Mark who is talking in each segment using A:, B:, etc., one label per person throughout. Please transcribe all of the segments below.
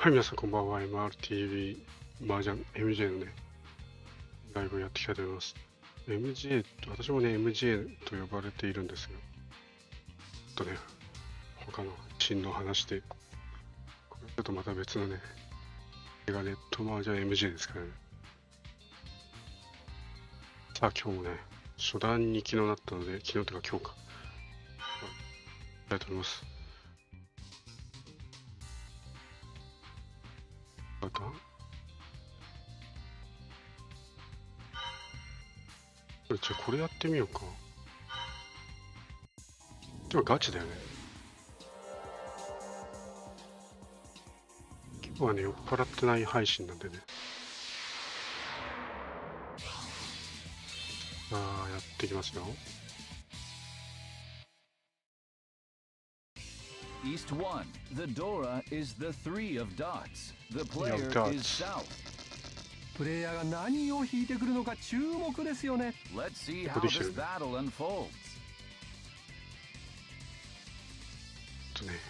A: はい、皆さんこんばんは。MRTV 麻雀 MJ のね、ライブをやっていきたいと思います。MJ、私もね、MJ と呼ばれているんですが、他の新の話で、これちょっとまた別のね、セガネット麻雀MJ ですからね。さあ、今日もね、初段に昨日なったので、昨日というか今日か。やりたいと思います。じゃあこれやってみようか。今日ガチだよね。今日はね、酔っ払ってない配信なんでね。やっていきますよ。
B: East 1. The Dora is the 3 of dots. The player is south.
C: プレイヤーが何を引いてくるのか注目ですよね。
B: Let's see how this battle unfolds.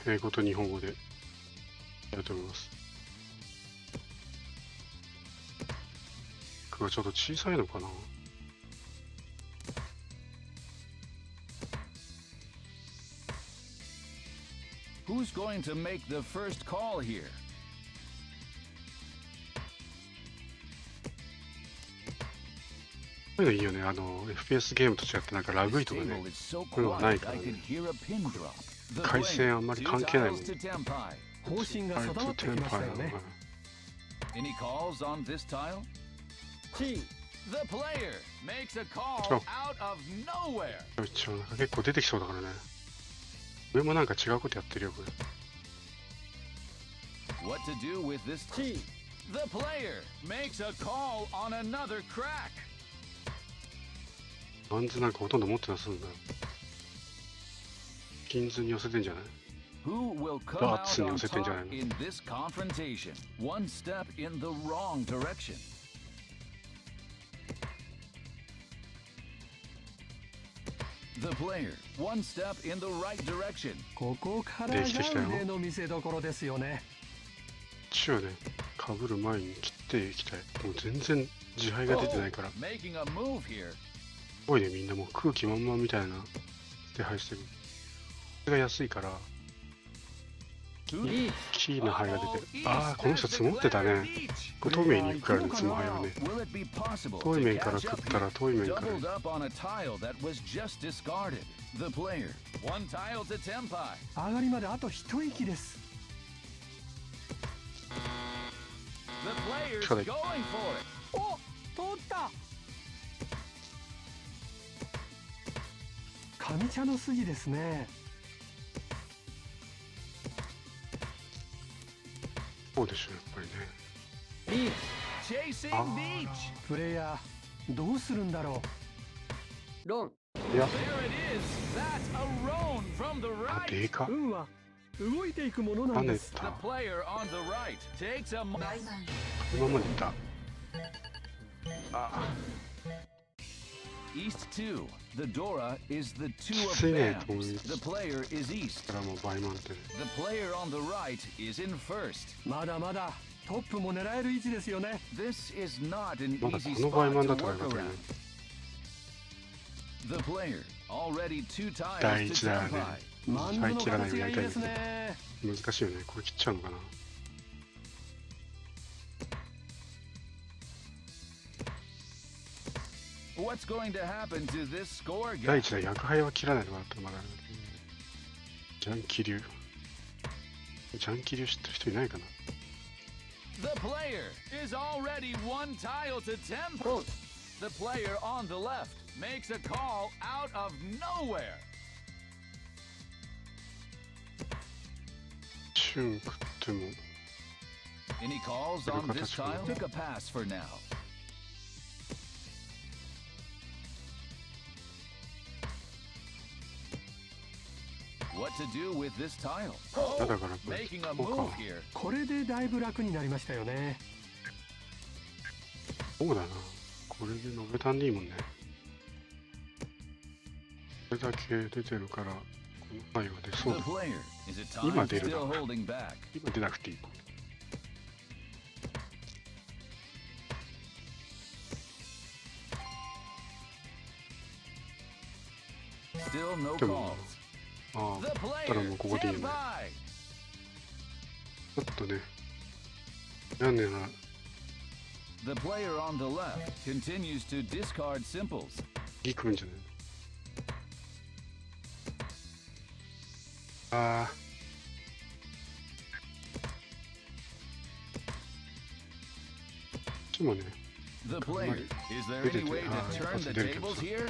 A: 英語と日本語でやると思います。これちょっと小さいのかな。
B: Who's going to make the first call here?
A: こういうのいいよね。FPS ゲームと違ってなんかラグイとかね、こういうのはないからね。回線あんまり関係ないもん。
C: 方針が定まってきましたよね。
B: Any calls on this tile? The player makes a call out of nowhere.
A: 結構出てきそうだからね。上もなんか違うことやってるよこれ。
B: What to do with this? The player makes a call on another crack.
A: バンズなんかほとんど持ってなさそうだ。金図に寄せてんじゃない？
B: Who will come out on top in this confrontation? One step in the wrong direction. The player, one step in the right direction.
C: ここからが腕の見せ所ですよね。
A: 一応ね、被る前に切っていきたい。もう全然自敗が出てないから。すごいね、みんなもう空気満々みたいな手配してる。それが安いから、キーの牌が出てる。この人積もってたね。これ遠い面に行くからね、積も牌はね。遠い面から食ったら遠い面から。
C: 上がりまであと一息です。お、通った。上茶の筋ですね。
A: そうでしょ、やっぱりね。
C: プレイヤーどうするんだろう。ロン。
A: いや。でかっ。
C: 運は動いていくものなんです。
A: このままでいった。
B: East 2. The Dora is the 2 of
A: きついね、
B: bands. The player is east.
A: からもう倍満点。
B: The player on the right is in first.
C: まだまだトップも狙える位置ですよね。
B: This is not an
A: まだ
B: easy
A: この倍
B: spot
A: 満
B: to
A: だとか
B: work
A: よかったね。
B: around. The player already 2 tiles
A: 第
B: to
A: 一だよね。
B: tempi.
A: はい、切らないようにやりたいん
C: です
A: だ
C: ね。
A: けど。難しいよね。これ切っちゃうのかな。
B: What's going to happen to this score
A: 第
B: gap?
A: 一だ、薬杯は切らないとかだったらまだ。ジャンキリュウ。ジャンキリュウ知ってる人いないかな。
B: The player is already 1 tile to tempo. The player on the left makes a call out of nowhere.
A: チュン食っても。
B: Any calls on this tile? Pick a pass for now. What to do with this tile?
A: だからこれ
B: Making a
A: こう
B: move
A: か。
B: here.
C: これでだいぶ楽になりましたよね。
A: そうだな。これで述べたんでいいもんね。これだけ出てるから、この牌は出そうだ。今出るな。今出なくていい。
B: Still no
A: でも
B: calls.
A: ああ
B: The
A: たら
B: player
A: もうここでいい
B: stand
A: ね。
B: by.
A: ちょっとね屋根が
B: The player on the left continues to discard simples.
A: 次来るんじゃないああでもね
B: The player, is there any way to turn the tables here?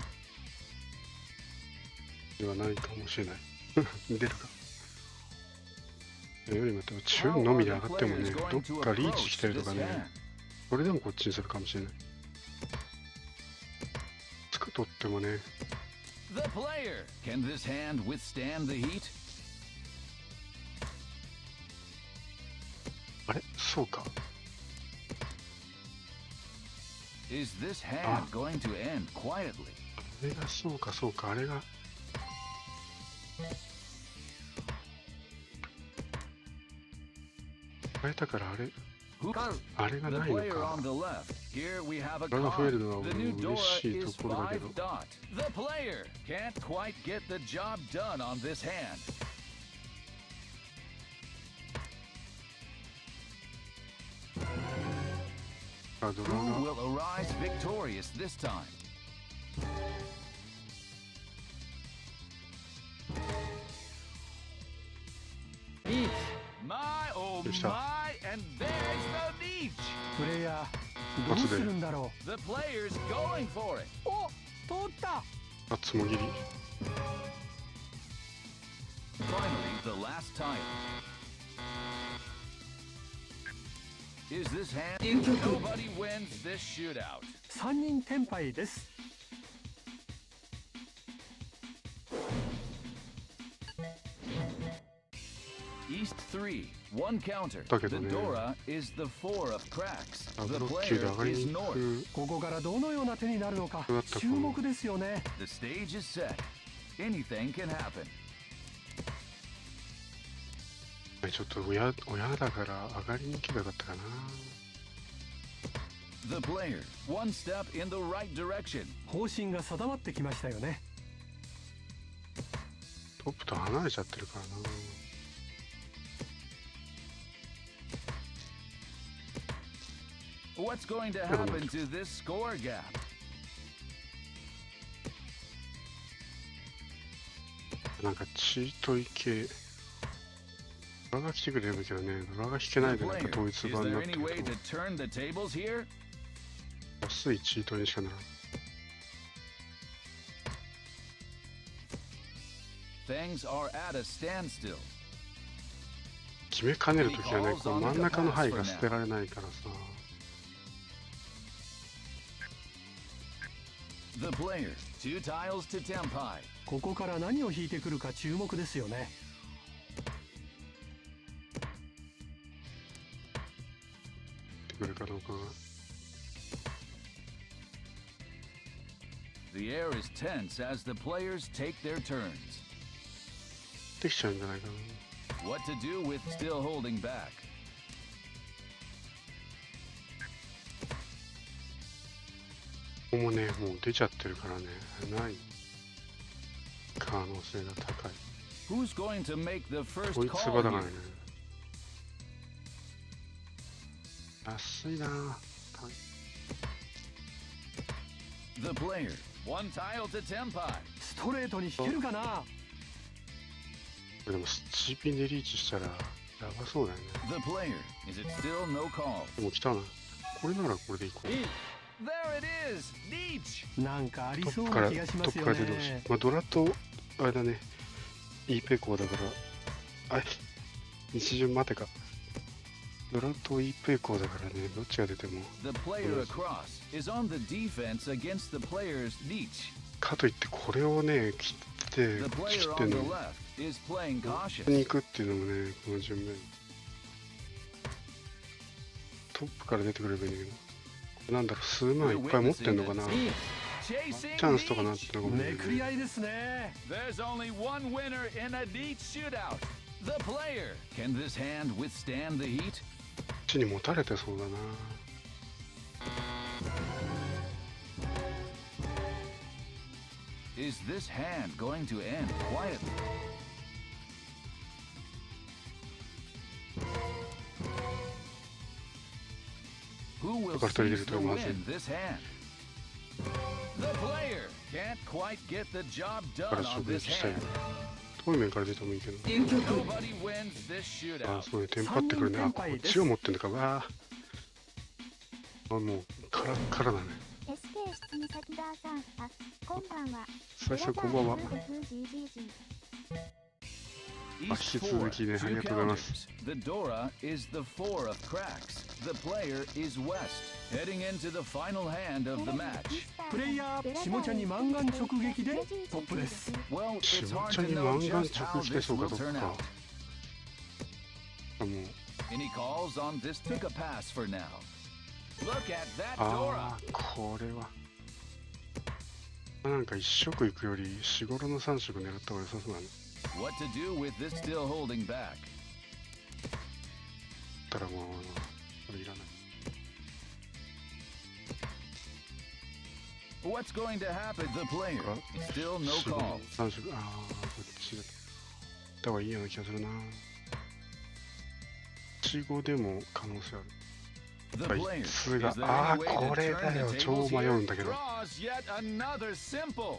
A: ではないかもしれない出るかよりまた中のみで上がってもねどっかリーチ来たりとかねそれでもこっちにするかもしれないつくとってもね
B: The player, can this hand withstand the heat?
A: あれそうか
B: Is this hand going to end quietly?
A: あれがそうかそうかあれが変えたからあれあれが
B: The
A: ないの
B: player
A: か
B: on the left. Here we have a
A: これが増える
B: con.
A: のは
B: The new
A: 嬉
B: Dora
A: しい
B: is
A: ところだけ
B: 5
A: ど
B: dot. The player can't quite get the job done on this hand.
A: あドラ
B: Who
A: が
B: will arise victorious this time? My oh
A: どうした
B: my, and there's the niche.
C: プレイヤーどうするんだろ
B: The player's going for it.
C: う。お、通った。
A: あつもぎり
B: Finally, the last tile. Is this hand? Nobody wins this shootout.
C: 3人テンパイです。
B: East 3, one counter.
A: だけ
B: The
A: どね
B: Dora is the 4 of cracks.
A: ダブ
B: The
A: ルロッキーで上が
B: player
A: り
B: is
A: に行
B: north.
A: く
C: ここからどのような手になるのか
A: どうだったか
C: 注目ですよね。
B: The stage is set. Anything can happen.
A: ちょっと親だから上がりに行けばよかったかな
B: The player, one step in the right direction.
C: 方針が定まってきましたよね。
A: トップと離れちゃってるからな
B: What's going to happen to this score gap?
A: なんかチートいけドラが来てくれればいいけどねドラが引けない
B: The
A: でなん
B: player,
A: か統一
B: is
A: 版にな
B: there
A: って
B: any
A: る
B: way
A: と
B: to turn the tables here?
A: 安いチートにしかならない
B: Things are at a standstill.
A: 決めかねるときはねこう真ん中の牌が捨てられないからさ
B: The player, 2 tiles to Tempai.
C: ここから何を引いてくるか注目ですよね。
A: くるかどうかが
B: The air is tense as the players take their turns.
A: できちゃうんじゃないかな
B: What to do with still holding back?
A: ここもねもう出ちゃってるからねない可能性が高い
B: Who's going to make the first
A: こいつ
B: call
A: 場だから
B: here?
A: ね安いな
B: The player, 1 tile to Tempai.
C: ストレートに引けるかな。
A: でも CP でリーチしたらやばそうだよね
B: The player, is it still no call?
A: でも来たなこれならこれでいこう
B: There it is! Neach!
C: なんかあり
A: ト
C: そう
A: ップからト
C: な気がしますよ
A: ップから出てほしい
C: ね。
A: まあドラとあれだねいいペコだからあ一巡待てかドラといいペコだからねどっちが出ても
B: The player across is on the defense against the player's Neach.
A: かといってこれをね切って
B: The
A: 切
B: player
A: って
B: on
A: ん
B: the
A: のに
B: left is playing
A: ここ
B: cautious.
A: に行くっていうのもねこの順目トップから出てくればいいんだけどこれなんだろう数万いっぱい持ってんのかな
B: Chasing
A: チャンスとかなっ
B: Neach.
A: てのかもね
C: めくり合いですね。
B: There's only one winner in a Neach shootout. The player. Can this hand withstand the heat?
A: こっちに持たれてそうだな
B: Is this hand going to end quietly? Who will seize the win this hand? The player can't quite get the job done on this hand.
A: 遠い面から出てもいいけど。
B: Nobody wins this shootout.
A: ああ、そうね、テンパってくるね。あ、こっちを持ってんのか。わあ。あ、もう、カラッカラだね。
D: SK 質に先ださん、あ、こんばんは。
A: 最初こんばんは。引き続きね、ありがとうございます。
B: The Dora is the four of cracks. The player is West, heading into the final hand of the match.
C: プレイヤー下茶にマンガン直撃でトップです。
B: Well, it's
A: 下
B: hard
A: 茶
B: to
A: に
B: know
A: マンガン
B: just
A: 直
B: how
A: 撃で
B: this
A: そうか
B: will
A: どっ
B: turn
A: か。
B: out.
A: あ、もう。
B: Any calls on this took a pass for now. Look at that
A: あ
B: Dora.
A: あ、これは。なんか一色いくより、日頃の3色狙った方が良さそうだね。
B: What to do with this still holding back?
A: たらもう、これいらない。
B: What's going to happen? The player. Still no
A: 3
B: calls.
A: 色、ああ、こっちだった方がいいような気がするな。1、5でも可能性ある。
B: The
A: はい、
B: player
A: 数が
B: is、there
A: ああ、
B: any way to
A: これ
B: turn
A: だよ、
B: the
A: 超
B: tables
A: 迷
B: here?
A: うんだけど。
B: Draws yet another simple.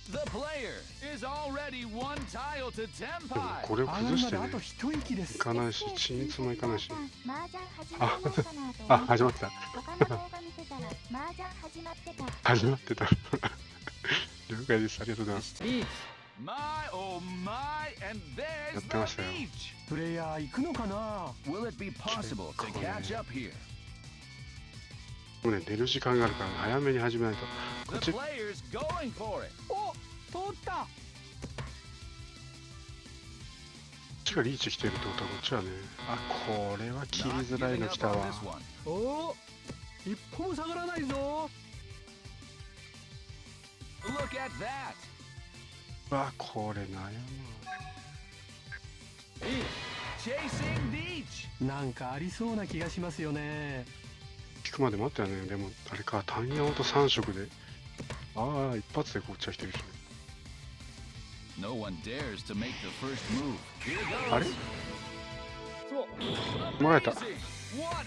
B: The player is already one tile to
A: でも
B: tempai.
A: これを
C: 上が
A: 崩してね
C: りまであと、一息です
A: い。かないし、鎮痛もいかないし。
D: 麻雀始まりましたなと
A: あ、始まってた。
D: 他の動画見てたら麻雀始まってた。
A: 始まってた。了解です。ありがとうございます。
B: My oh my, and
A: や
B: there's
A: ってましたよ。
B: the beach.
C: プレイヤー行くのかな。
B: Will it be possible to catch up here?
A: もうね、出る時間があるから、ね、早めに始めないと。こっ
B: The
A: ち、こ
B: player's going for it.
C: お、通った。
A: っちがリーチ来てるってことは、こっちはね、あ、これは切り
B: Not
A: づらい
B: giving
A: の
B: up
A: 来た
B: on
A: わ。
B: this one.
C: お、一歩も下がらないぞ。
B: Look at that.
A: うわ、これ悩むわ。
B: Chasing Deech.
C: なんかありそうな気がしますよね。
A: 聞くまで待ったよね。でも、あれか、単ヤオと3色で。ああ、一発でこっちは来てるしね。
B: No one dares to make the first move. Here
A: あれ
B: goes.
A: もらえた。
B: What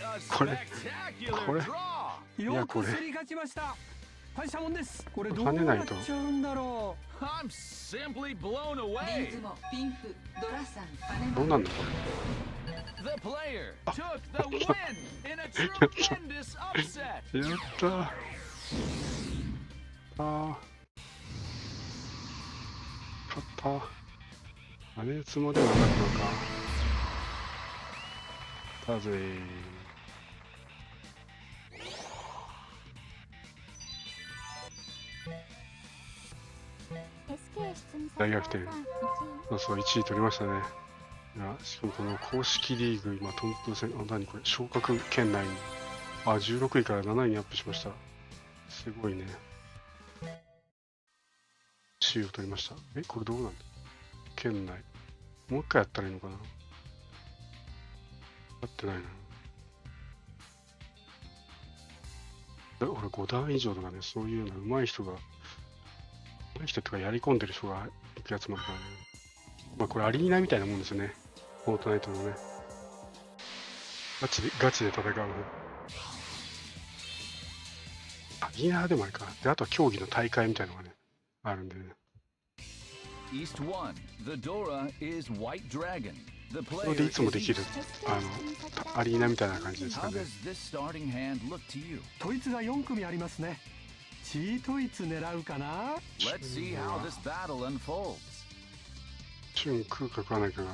B: a
A: これ
B: spectacular
A: これ
B: draw.
C: よ
A: これ
C: く競り勝ちました。大したもんです。これどう
A: 跳ねな
C: ないっ
A: と
C: ちゃうんだろ
B: I'm simply blown
E: リ
B: away.
E: ズモ、ピンフ、ドラサン、パネマ
A: どうなんだこ
B: The player took the win in a tremendous upset.
A: れ。やったー。あー。勝ったー。姉つもではなかったのか。だぜー。
D: SK 質に
A: 大逆転
D: 先ださん、
A: そうそう、1位取りましたね。いや、しかもこの公式リーグ、今、トンプ戦、あ、何これ、昇格圏内に、あ、16位から7位にアップしました。すごいね。1位を取りました。え、これどうなんだ圏内。もう一回やったらいいのかなやってないな。俺5段以上とかね、そういうような上手い人が、上手い人とかやり込んでる人が行くやつもあるからね。まあこれアリーナみたいなもんですよね。フォートナイトのね。ガチで戦うね。アリーナでもあれか。で、あとは競技の大会みたいなのがね、あるんでね。
B: East 1. The Dora is White Dragon. The
A: それ
B: player
A: でいつも
B: is
A: できる
B: East.
A: アリーナみたいな感じですか
B: How
A: ね。
B: does this starting hand look to you?
C: 統一が4組ありますね。チー統一狙うかな。
B: Let's see how this battle unfolds.
A: チューン食うか食わないかが。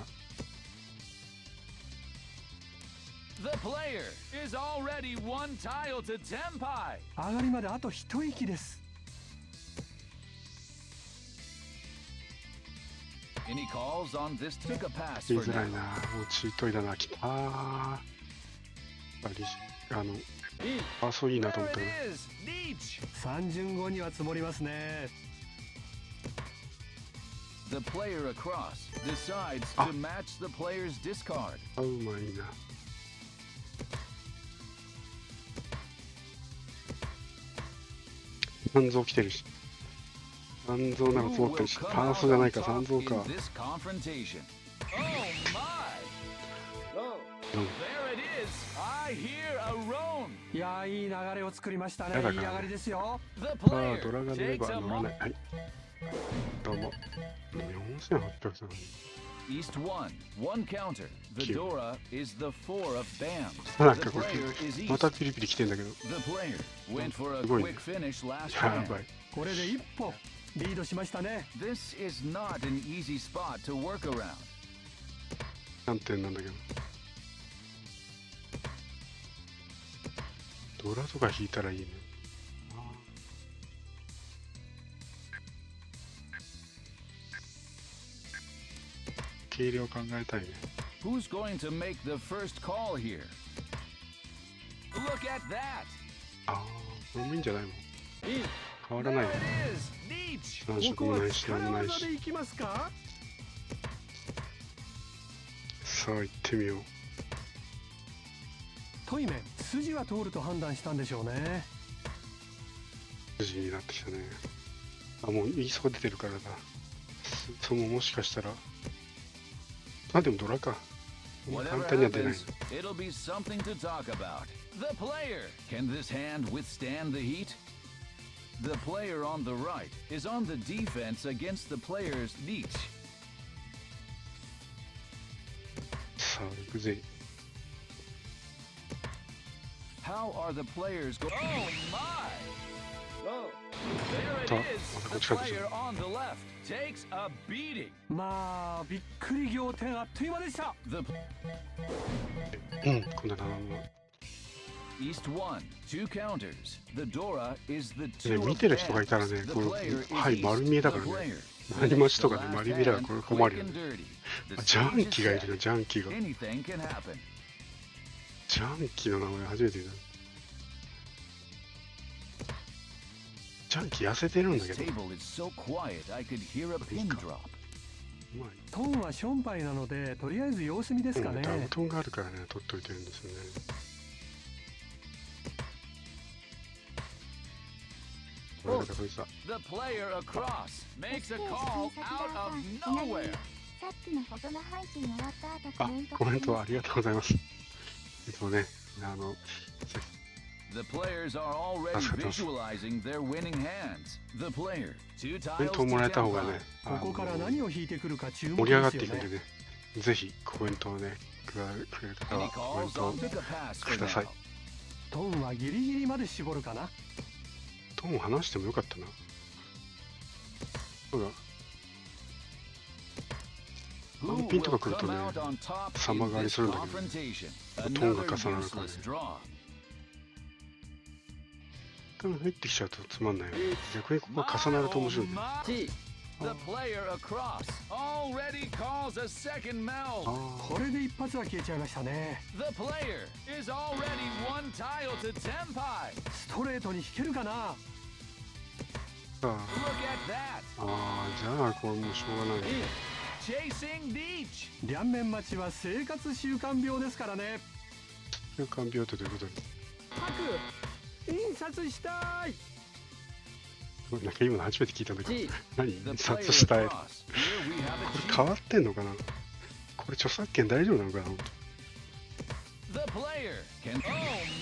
B: The player is already one tile to tempai.
C: 上がりまであと一息です。
B: Any calls on this took a pass
A: 言い
B: for
A: づらい
B: now.
A: な。もうチートイだな。きたー。あ、そういいなと思
B: There
A: った
B: it
A: けど。
B: is. Deech.
C: 3巡後には積もりますね。
B: The player across decides to match the player's discard.
A: あ、うまいな。半蔵来てるし。三蔵なんか積もったりして、パーソじゃないか、三蔵か。
C: いやー、いい流れを作りましたね。いい上がりですよ。
A: ああ、ドラが出れば乗らない。はい。どうも。4800だね。
B: East 1, 1 counter. The Dora is the 4 of BAM.
A: なんかこれ、またピリピリ来てんだけど。
B: The player went for a
A: すごいね。
B: quick finish last
A: や
B: round.
A: ばい。
C: これで一歩リードしましたね。
B: This is not an easy spot to work around.
A: 何点なんだけど。ドラとか引いたらいいね。経営を考えたいね。
B: Who's going to make the first call here? Look at that.
A: ああ、これもいいんじゃないの？変わら
B: There
A: ない
B: it
A: ね。
B: is. Neach.
A: 三
C: ここは
A: 色もないし、何もないし。
C: 力技でいきますか？
A: さあ行ってみよう。
C: トイメン、筋は通ると判断したんでしょうね。
A: 筋になってきたね。あ、もう言いそこ出てるからだ。そのもしかしたら。あ、でもドラか。簡
B: Whatever
A: 単には出ない。
B: happens, it'll be something to talk about. The player. Can this hand withstand the heat? The player on the right is on the defense against the player's Neach.
A: さあ行くぜ。
B: How are the players going? Oh my! There
A: あ、
B: it
A: ま
B: is.
A: たこっ
B: The
A: ちかとし
B: player
A: た。
B: on the left takes a beating.
C: まあびっくり仰天あっという間でした。
B: The
A: うん、こんな7の。
B: East 1, 2 counters. The Dora is the
A: ね、
B: two
A: 見
B: of
A: てる人がいたら
B: bands.
A: ね、
B: The
A: この、
B: player is
A: はい、
B: east.
A: 丸見えだ
B: The
A: からね。
B: player
A: 何待ちとか
B: finishes
A: ね、
B: the
A: 丸
B: last
A: 見えだから
B: hand
A: これ困る
B: quick
A: よ
B: and
A: ね。
B: dirty.
A: あ、
B: The
A: ジャン
B: stage is
A: キがい
B: set.
A: るよ、ジャンキが。
B: Anything can happen.
A: ジャンキの名前初めて聞いた。ジャンキ痩せてるんだ
B: This
A: けど。
B: table is so quiet I could hear a pin drop.
A: うまい。
C: トンはションパイなのでとりあえず様子見ですかね。
A: ダウトンがあるからね、取っといてるんですよね。これだこいつだ。
B: The player across makes a call out of nowhere.
D: さっきのフォトの配信終わった後
A: あ、コメントありがとうございます。ね、
B: The players are already visualizing their winning hands. The player, 2
A: コメン
B: tiles
A: トをもらえた
B: to
A: 方がね、
C: ここから何を引いてくるか注目
A: 盛り上がっ
C: ですよね。
A: ていくんでね、ぜひコメントをね、くれる方
B: 10.
A: は
B: Any
A: コメン
B: calls
A: トを
B: on to the pass for
A: ください
B: now.。
C: トンはギリギリまで絞るかな。
A: トンを話してもよかったな。そうだ。
B: Who
A: ピンと
B: will
A: か来ると
B: come
A: ね、
B: out on top
A: 様
B: in
A: 変わり
B: this
A: するんだけど、
B: confrontation?
A: トンが
B: Another
A: 重なるからね。
B: useless draw.
A: 一回入ってきちゃうとつまんないよね。逆にここが重なると面白いね。
B: The player across already calls a second meld.
C: これで一発は消えちゃいましたね。
B: The player is already one tile to tenpai.
C: ストレートに引けるかな。
A: あ
B: Look at that.
A: あ、じゃあこれもうしょうがない。
B: Chasing Deech.
C: 両面待ちは生活習慣病ですからね。
A: 習慣病ってどういうことです
C: 白印刷したい。
A: なんか今の初めて聞いたんだけど、何
B: The
A: 印
B: player
A: 刷したい。こ
B: across. Here we have
A: れ
B: a
A: 変わってんのかな。これ著作権大丈夫なのかな。
B: The player can. Oh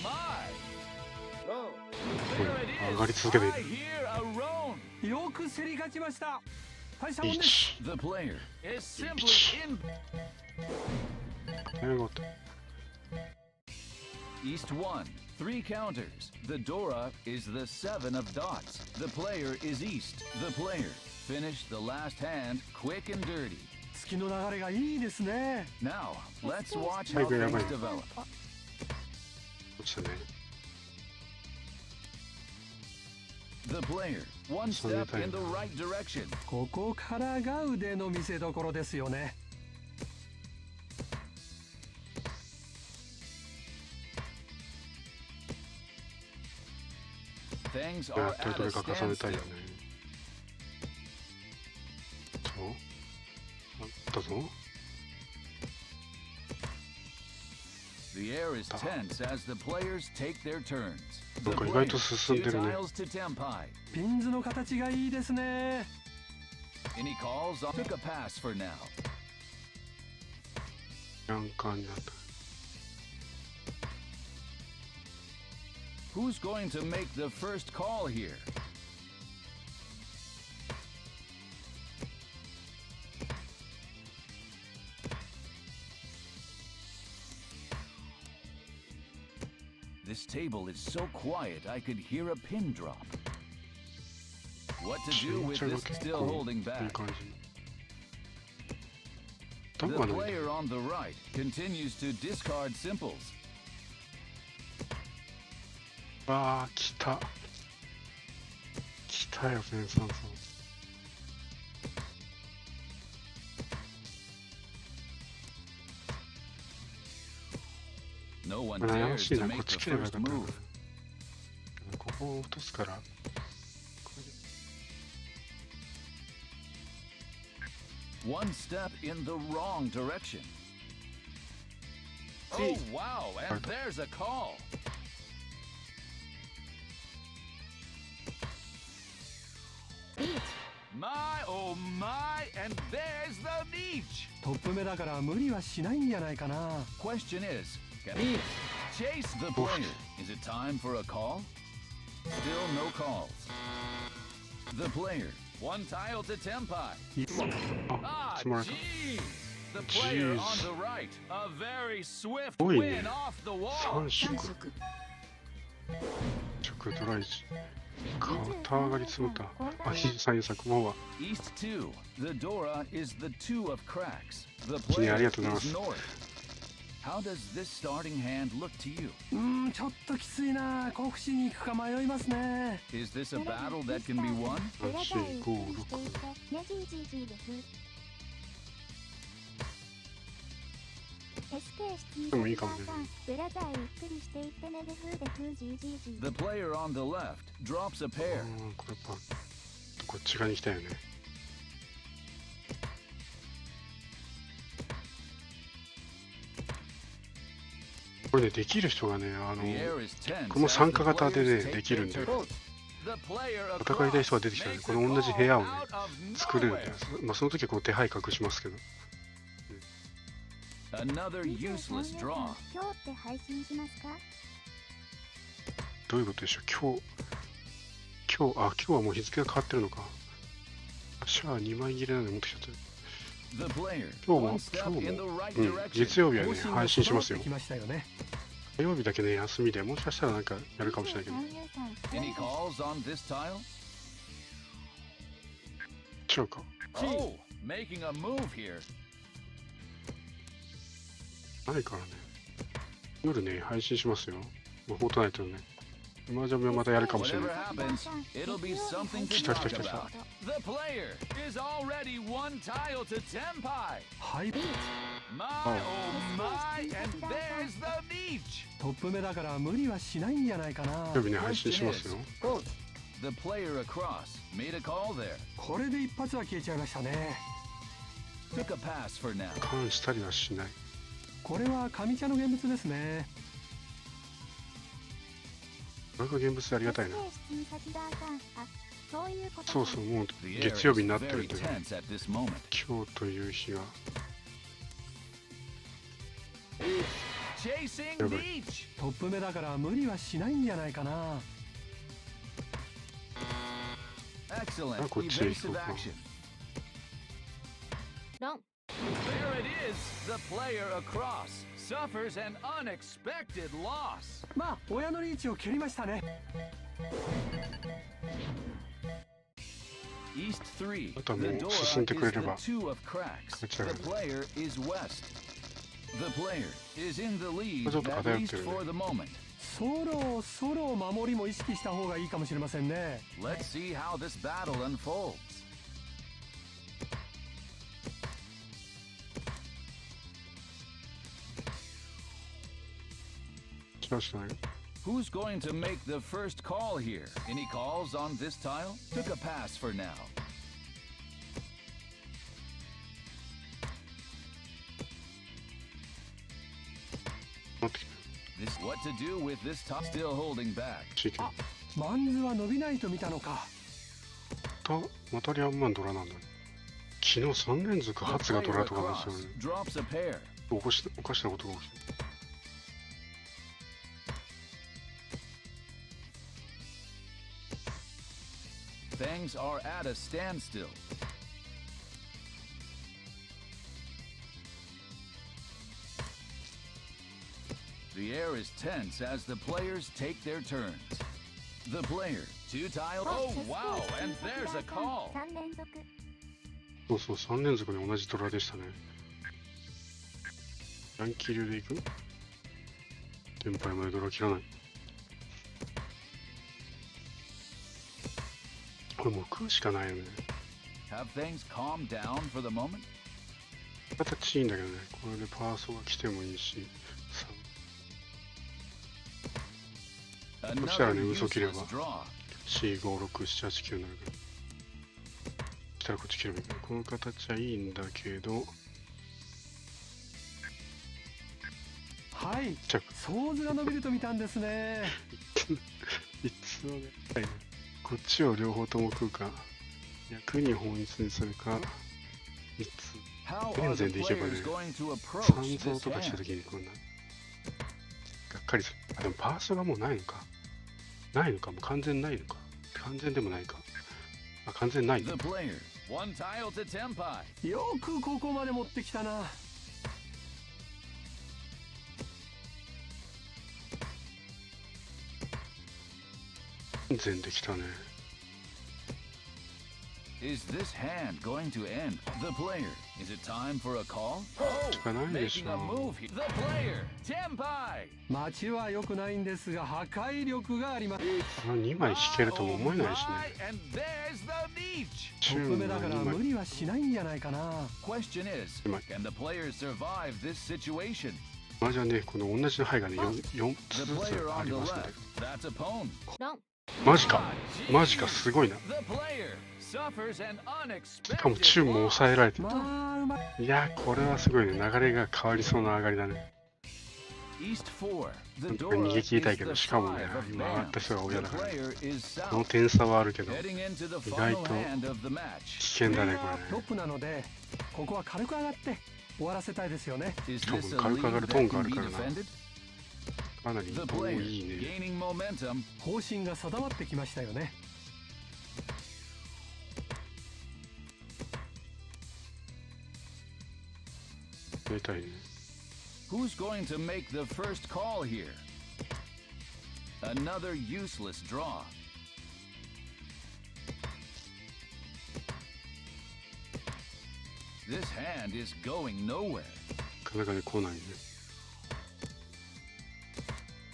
B: my.
A: これ
B: There it
A: 上がり
B: is.
A: 続けてい
B: I
A: る。
B: hear a roan.
C: よく競り勝ちました。大したもんです。
A: 1。
B: The player is simply in.
A: よかった。
B: East 1, 3 counters. The Dora is the 7 of dots. The player is East. The player finished the last hand quick and dirty.
C: 月の流れがいいですね。
B: Now, let's watch
A: は
B: how
A: い、や
B: things
A: ばい。
B: develop.
A: 落ちたね。
B: The player, one step in the right direction.
C: ここからが腕の見せ所ですよね。
B: Things
A: や
B: are
A: っとり
B: at
A: ど
B: a
A: れか重ねたい
B: standstill.
A: よね。そうあったぞ。
B: The air is tense as the players take their turns.
A: なんか意外と進んでるね。
B: 2 tiles to tenpai.
C: ピンズの形がいいですね。
B: Any calls? Took a pass for now.
A: ランカーになった。
B: Who's going to make the first call here? This table is so quiet I could hear a pin drop. What to do with this still holding
A: いい
B: back?
A: 感じ。
B: The
A: 弾がない。
B: player on the right continues to discard simples.
A: わあ、来た。来たよ、全酸素。
B: No one
A: 悩ま
B: dares
A: しい
B: to
A: な、こっ
B: make
A: ち
B: the
A: 来ればよ
B: first
A: かったな。
B: move.
A: ここを落とすから。
B: One step in the wrong direction. Oh wow, and there's a call. My oh my, and there's the beach.
C: トップ目だから無理はしないんじゃないかな。
B: Question is, can he chase the player? Is it time for a call? Still no calls. The player, one tile to Tempai.
A: あ、
B: Ah,
A: つまらなかっ
B: jeez. The player
A: Jeez.
B: on the right, a very swift
A: Oi.
B: win off the
A: た。
B: wall.
A: 3色。直ドライチ。肩上がり積もった。あ、左右作もは。
B: East 2, the Dora is the 2 of cracks. The
A: 記念あり
B: player
A: がとうございます
B: is north. How does this starting hand look to you?
C: ちょっときついな。国士に行くか迷いますね。
B: Is this a battle that can be won?
D: 裏側
A: 4、5、6。
D: ねじじじです。SK
A: でもいいかもね。
D: ブラザーゆっくりしていってねでふうでふうじじじ。
B: The player on the left drops a pair.
A: これやっぱこっち側に来たよね。これね、できる人がね、
B: The air is tense
A: これも
B: as
A: 参
B: the
A: 加型でね
B: players
A: で
B: take
A: きる
B: their
A: んで
B: turn. The player
A: 戦いたい人が出てきたらね、
B: across
A: この
B: makes
A: 同
B: a
A: じ部屋をね
B: call out of
A: 作れるんで
B: nowhere.
A: まあその時はこう手配隠しますけど。
B: Another useless draw.
D: 今日って配信しますか？
A: どういうことでしょう。今日はもう日付が変わってるのか。シャア2枚切れなんで持ってきちゃった。
B: The player
A: 今日
B: one
A: も
B: step in the right
A: うん、
B: direction.
A: 月曜日はね
C: 方針が
A: 配信しますよ
C: 整って。きましたよね。
A: 火曜日だけね休みで、もしかしたらなんかやるかもしれないけど。
B: Any calls on this tile?
A: 違うか。
B: Oh, making a move here.
A: ないからね。夜ね配信しますよ。まあ、フォートナイトのね。マージャンもまたやるかもしれな
B: Whatever
A: い。
B: happens, it'll be something to
A: 来た
B: talk
A: 来た来た来た。
B: about. The player is already one tile to Tempai.
C: はい。
B: My oh my, and there's the beach.
C: トップ目だから無理はしないんじゃないかな。
A: 火曜日ね配信しますよ。
B: The player across made a call there.
C: これで一発は消えちゃいましたね。
B: Took a pass for now.
A: 関したりはしない。
C: これは上茶の現物ですね。
A: これが現物でありがたいな。そうそう、もう
B: The air
A: 月曜日
B: is
A: になってる
B: very
A: という。
B: tense at this moment.
A: 今日という日が。
B: Chasing
A: Yeah, but-
B: beach.
C: トップ目だから無理はしないんじゃないかな。
B: Excellent
A: Ah, cool,
B: evasive
A: safe,
B: action.
D: ロン
B: There it is. The player across suffers an unexpected loss.
C: まあ親のリーチを蹴りましたね。
B: East 3.
A: あとは
B: The
A: もう
B: Dora
A: 進んでくれ
B: is
A: れば
B: the 2 of cracks. The player is west. The player is in the lead,
A: ちょっと
B: at
A: 偏っ
B: least
A: てるね。
B: for the moment.
C: ソロ守りも意識した方がいいかもしれませんね。
B: Let's see how this battle unfolds.
A: しましたね。
B: Who's going to make the first call here? Any calls on this tile? Took a pass for now.
A: 持ってき
B: This what to do with this tile? Still holding back.
A: た。地域
C: マンズは伸びないと見たのか。
A: またリアンマンドラなんだね。昨日3連続
B: The
A: 発が取ら
B: player
A: れたとかですよね。
B: across drops a pair.
A: おかしなことが起きて
B: Things are at a standstill. The air is tense as the players take their turns. The player, two tile. Oh wow, and there's a call.
D: 3連続。
A: そうそう、3連続で同じドラでしたね。ヤンキー流でいく？テンパイまでドラ切らない。これもう食うしかないよね。
B: Have things calmed down for the moment?
A: 形いいんだけどね。これでパーソが来てもいいし。そしたらね、
B: Another
A: 嘘切れば
B: useless draw.
A: C56789になるから。来たらこっち切ればいいけど、この形はいいんだけど、
C: はい。
A: 着
C: 想図が伸びると見たんですね。
A: いつもね、はい、こっちを両方とも食うか、役に本一にするか、3つ。
B: How
A: 全
B: are the
A: 然でいけばね、
B: players going to approach
A: 三
B: this
A: 蔵とかした
B: hand?
A: 時にこんな、がっかりする。あ、でもパーソがもうないのか。ないのか、もう完全ないのか。完全でもないか。あ、完全ないの
B: The player, one tile to Tempai.
C: よくここまで持ってきたな。
A: 完全できたね。
B: Is this hand going to end? The player, is it time for a call? Oh,
A: しかないでし
B: making
A: ょ
B: a move here. The player, Tempai.
C: 街は良くないんですが破壊力があります。
A: あの2枚引けるとも思えないしね。
B: And there's the niche.
C: トップ目だから
A: 2枚
C: 無理はしないんじゃないかな。
B: Question is,
A: Am I-
B: can the player survive this situation?
A: マージャンね、この同じの牌がね、4
B: The
A: つずつ
B: player
A: あ
B: on
A: り
B: the
A: ますので。
B: left, that's a pawn.
D: ロン。
A: マジか
B: Ah,
A: マジか、すごいな。
B: The player suffers an
A: しかもチュー
B: unexpected
A: ンも
B: loss.
A: 抑えられてる。
C: まあうまい。
A: いやー、これはすごいね。流れが変わりそうな上がりだね。
B: East 4. The
A: 本当
B: door
A: に逃げ
B: is
A: 切りたいけど、
B: the
A: しかもね
B: five、of
A: 今上がった人が
B: bands.
A: 親
B: The
A: だから、ね、
B: player is
A: この
B: south.
A: 点差はあるけど、
B: Heading into the
A: 意外
B: final
A: と
B: hand of the
A: 危
B: match.
A: 険だね、こ
C: トッ
A: れね。
C: プなのでここは軽く上がって終わらせたいですよね。
B: Is
A: しかも
B: this a
A: 軽く上が
B: lead
A: る
B: that
A: トーンがあ
B: can
A: る
B: be
A: からな。
B: defended?
A: かなり
B: The
A: お
B: player
A: いいね。
B: gaining momentum.
C: 方針が定まってきましたよね。
A: やりたいね。
B: Who's going to make the first call here? Another useless draw. This hand is going nowhere.
A: なかなかね、来ないね。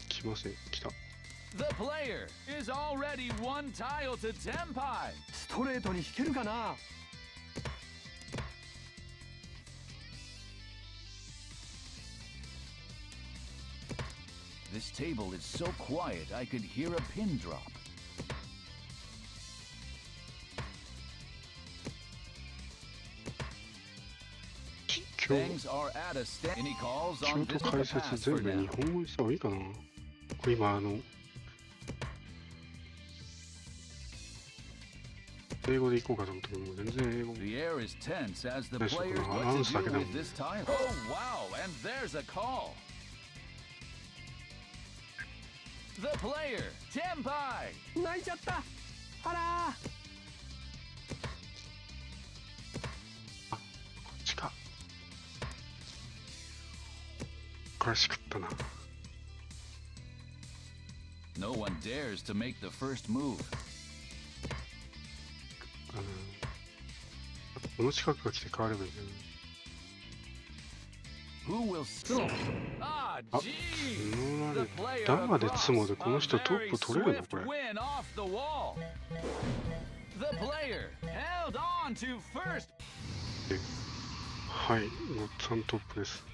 A: 来ません。来た。
B: The player is already one tile to Tempai.
C: ストレートに引けるかな。
B: This table is so quiet I could hear a pin drop.
A: 今日、
B: Things are at a stand. Any calls
A: 今
B: on
A: 日と
B: visit
A: 解
B: the
A: 説
B: pass
A: 全
B: for
A: 部
B: now?
A: 日本語にした方がいいかな。これ今英語でいこうかと思ったけど、もう全然英語。
B: The air is tense as the
A: Yes,
B: players
A: well,
B: what
A: I'll
B: to
A: answer
B: do
A: them.
B: with this tile. Oh wow, and there's a call. The player, Tempai.
C: 泣いちゃった。あら
A: こっちか。これしくったな。
B: No one dares to make the first move.
A: この近くが来て変わればいいんだよね。
B: Who will stop? Ah,
A: あ、
B: gee.
A: 乗ら
B: The
A: れ
B: player
A: ダマで
B: across.
A: ツモでこの
B: A
A: 人トッ
B: very
A: プ取れるの
B: swift
A: これ。
B: win off the wall. The player held on to first.
A: はい、ごっつぁんトップです。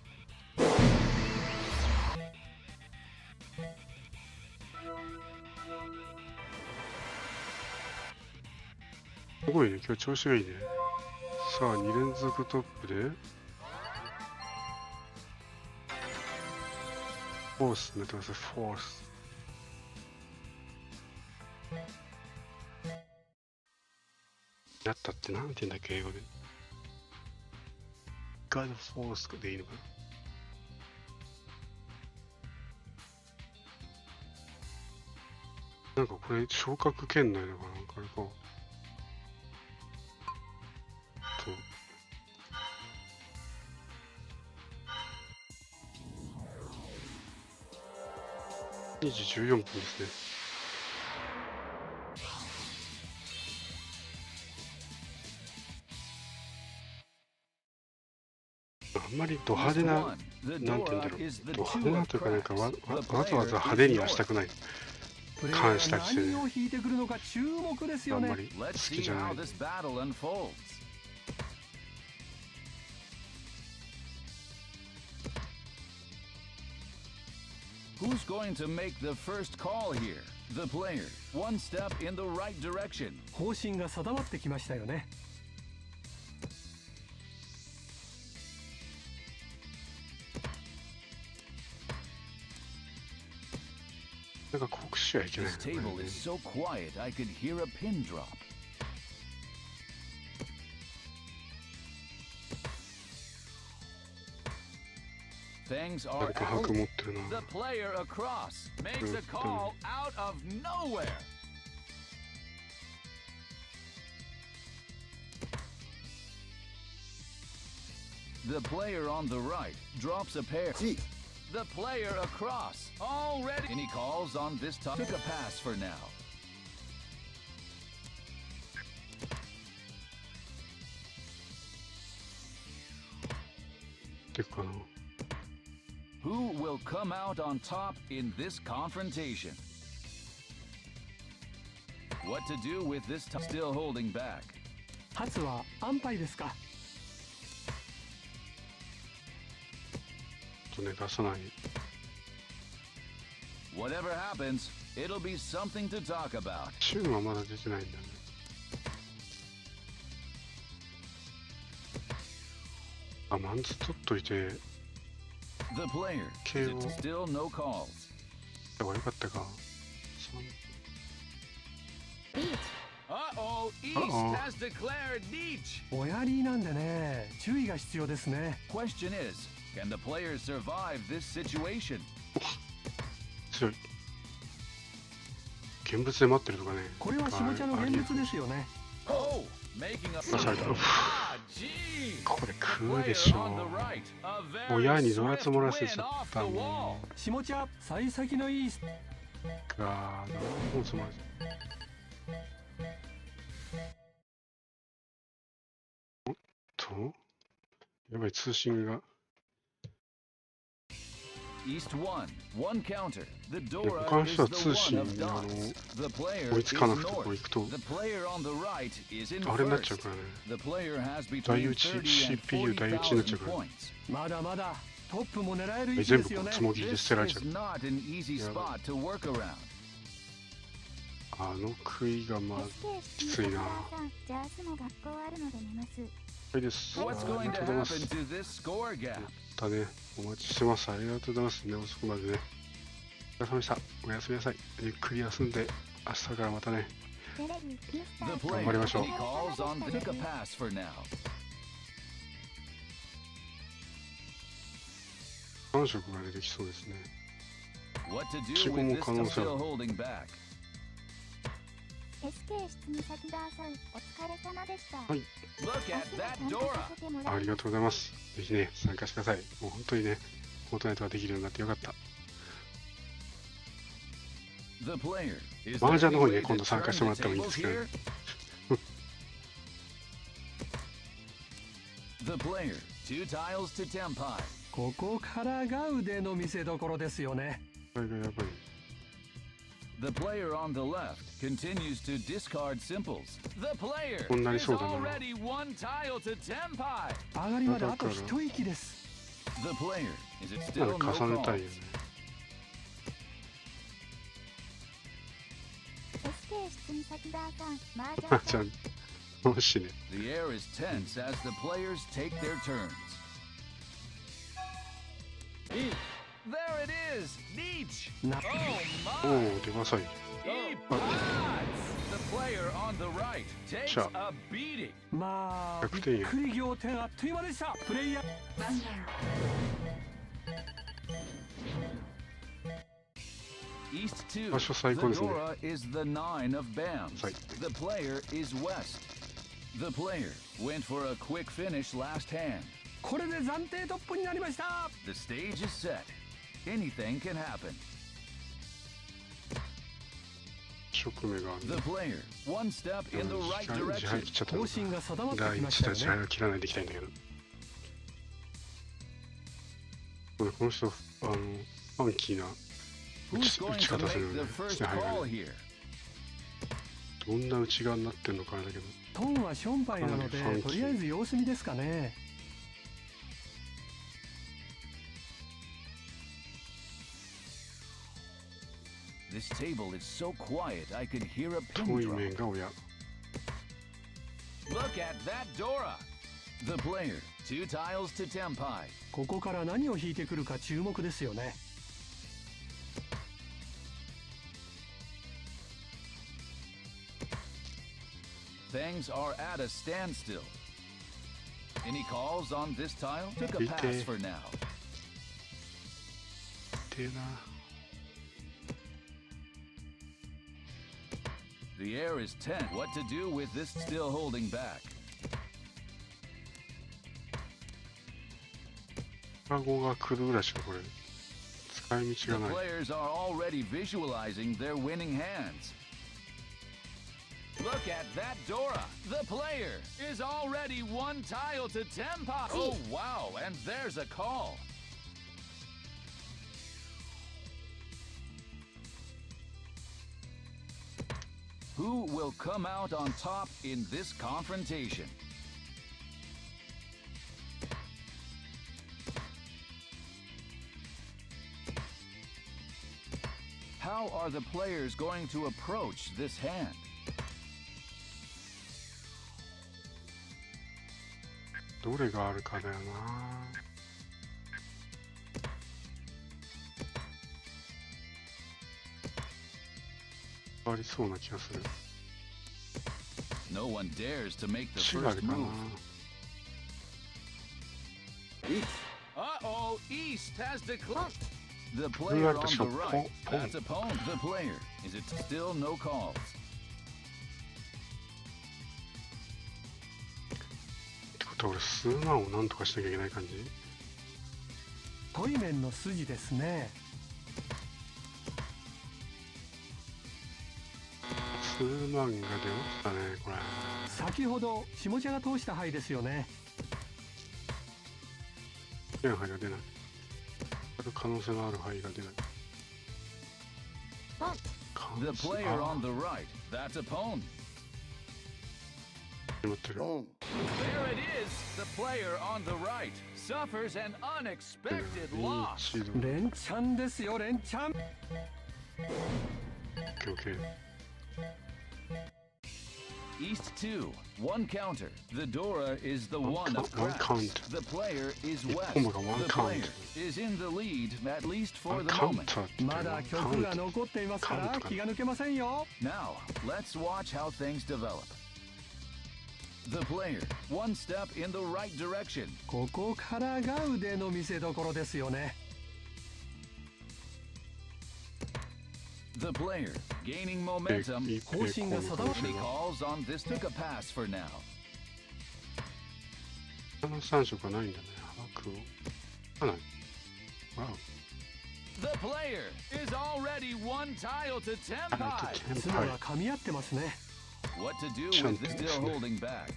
A: すごいね、今日調子がいいね。さあ、2連続トップで、フォースになってます、フォース。なったってなんて言うんだっけ、英語で。ガードフォースでいいのかな。なんかこれ昇格圏内のかな、これか。と2時14分ですね。あんまりド派手な、なんて言うんだろう、ド派手なというか、なんかわざわざ派手にはしたくない。感したりしてね。あんまり好きじゃない。
B: Who's going to make the first call here? The player. One step in the right direction.
C: 方針が定まってきましたよね。
A: なんか酷使はいけない。
B: This table is so quiet I could hear a pin drop. Things are out. The player across makes a call out of nowhere. The player on the right drops a pair. The player across already. Any calls on this time? Took a pass for now. Who will come out on top in this confrontation? What to do with this time? Still holding back.
C: 勝つは安牌ですか。
A: ね、出さない。
B: Whatever happens, it'll be something to talk about.
A: チューンはまだ出てないんだね。あ、マンズ取っといて。
B: The player. Still no calls.
A: だからよかったか。
B: Uh-oh, East has declared Nietzsche.
C: おやりなんでね、注意が必要ですね。
B: Question is, can the players survive this situation?
A: 強い。現物で待ってるとかね。
C: これは下茶の現物ですよね。
B: Oh, making a
A: 出された。これ食うでしょう。親にドラツ漏らせちゃったの。
C: 下茶、幸先のいい。
A: が、もうつまらず。おっと、やばい通信が。
B: East one counter. The
A: 他の
B: Dora
A: 人は
B: is
A: 通
B: the
A: 信
B: one of
A: に
B: dots. The player
A: 追い
B: is
A: つかなくてこう
B: north.
A: 行くと
B: The player on the right is in
A: あれになっちゃう
B: first.
A: からね。
B: The player has
A: 第
B: between
A: 一
B: 30 and
A: CPU 第一になっちゃ
B: 40,000
A: うから。
B: points.
C: まだまだトップも狙える位置
A: 全部
C: ですよね。
A: つもぎで
B: This
A: 捨てられちゃ
B: is
A: う。
B: not an easy spot to work around.
A: あの食いがまあきついな。
D: じゃあ明日も学校あるので寝ます。
A: はいです。あ
B: What's
A: り
B: going
A: がと
B: to
A: うございます。
B: happen to this score gap?
A: だね、お待ちしてます。ありがとうございますね、遅くまでね。お疲れ様でした。おやすみなさい。ゆっくり休んで、明日からまたね。
D: テレビミスタ
B: The
D: ー
B: player
A: 頑張りましょう。
B: he calls on took a pass for now.
A: 3色がね、できそうですね。
B: What to
A: 仕
B: do
A: 事
B: with
A: も
B: this
A: 可
B: time
A: 能性あ
B: still
A: る。
B: holding back.
D: SK 室に先田さん、お疲れ様でした。
A: はい。
B: Look
D: 明
B: at
D: 日
B: that
D: は参加
B: Dora.
D: させてもらい
A: ありがとうございます。ぜひね、参加してください。もう本当にね、フォートナイトができるようになってよかった。
B: The player is
A: 麻雀の方にね、
B: there any way
A: 今度
B: to
A: 参加
B: turn
A: してもらっ
B: the
A: てもいいんです
B: tables
A: けど、
B: here? The player, 2 tiles to Tempai.
C: ここからが腕の見せ所ですよね。
A: これがやっぱり。
B: The player on the left continues to discard simples. The player
A: こんなに
B: is
A: そうだな。
B: already 1 tile to Tempai.
C: 上がりまであと一息です。
B: The player, is it
A: ま
B: still
A: だ
B: no
A: 重ねたい
B: calls?
A: よね。
D: SK 室に先田さん、麻雀
A: 麻雀、もしね。
B: The air is tense as the players take their turns. There it is! Nietzsche!
C: な
B: Oh
A: お
B: my!
A: お、出なさい。
B: He pots! The player on the right takes
A: Sure.
B: a beating.
C: まあびっ
A: 100点や
C: くり仰天あっという間でした。プレイヤー
E: 番外
B: East 2.
A: 場所最
B: The
A: 高ですね。
B: Dora is the 9 of bands.
A: はい。
B: The player is West. The player went for a quick finish last hand.
C: これで暫定トップになりました。
B: The stage is set. Anything can happen.
A: 職目がある
B: The player, one step in the right
A: 自敗
B: direction.
A: 切っちゃったの
C: 方針が定まって
A: 第
C: きまし
A: 一打自敗
C: たよね。
A: は切らないでいきたいんだけどこの人ファンキーな打
B: Who's
A: ち
B: going
A: 打ち
B: to
A: 方する
B: make
A: よ
B: the
A: ね
B: first call here?
A: どんな内側になってんのかあれだけど
C: トンはションパイなので
A: かなりファンキー
C: とりあえず様子見ですかね。
B: This table is so quiet I could hear a
A: 遠
B: pin
A: い
B: drop.
A: 面が親
B: Look at that Dora. The player, 2 tiles to Tempai.
C: ここから何を引いてくるか注目ですよね。
B: Things are at a standstill. Any calls on this tile? Took a
A: Beat
B: pass
A: it.
B: for now.
A: ってえな
B: The air is tense. What to do with this still holding back?
A: 双子が来るぐらいしかこれ使い
B: The
A: 道がない
B: players are already visualizing their winning hands. Look at that Dora. The player is already 1 tile to Tempai. Oh, wow. And there's a call. Who will come out on top in this confrontation? How are the players going to approach this hand?
A: どれがあるかだよなありそうな気がする
B: No one dares to make the
A: 違うか
B: first
A: な
B: move. Uh-oh, East has declared. The player on the right. That's opponent. The player. Is it still no calls?
A: ってことは俺数万を何とかしなきゃいけない感じ
C: トイメンの筋ですね。
A: 数万が出ましたねこれ
C: 先ほど下茶が通した牌ですよね。
A: 全牌が出ないある可能性のある牌が出ない
B: The player on the right. That's opponent.
A: 始まってる
B: There it is. The player on the right suffers an unexpected loss.
A: 一度
C: 連チャンですよ連チャン。
A: OK
B: East 2, 1 counter. The Dora is the 1 of
A: One
B: craps.
A: count.
B: The player is
A: One
B: West.
A: comboがone
B: The
A: count.
B: player is in the lead, at least for the
A: カウン
B: moment.
A: ターって
C: まだ曲が残っていますから気が抜けませんよ。
B: Now, let's watch how things develop. The player, 1 step in the right direction.
C: ここからが腕の見せ所ですよね。
B: The player, gaining momentum.
C: 方針が定まって
B: Any calls on this? Took a pass for now.
A: 他の3色はないんだね白をあないわ
B: The player is already 1 tile to
A: おあ
B: Tempai.
A: とテン
C: 妻
A: パイ
C: が噛み合ってますね。
B: What to do with this still holding back?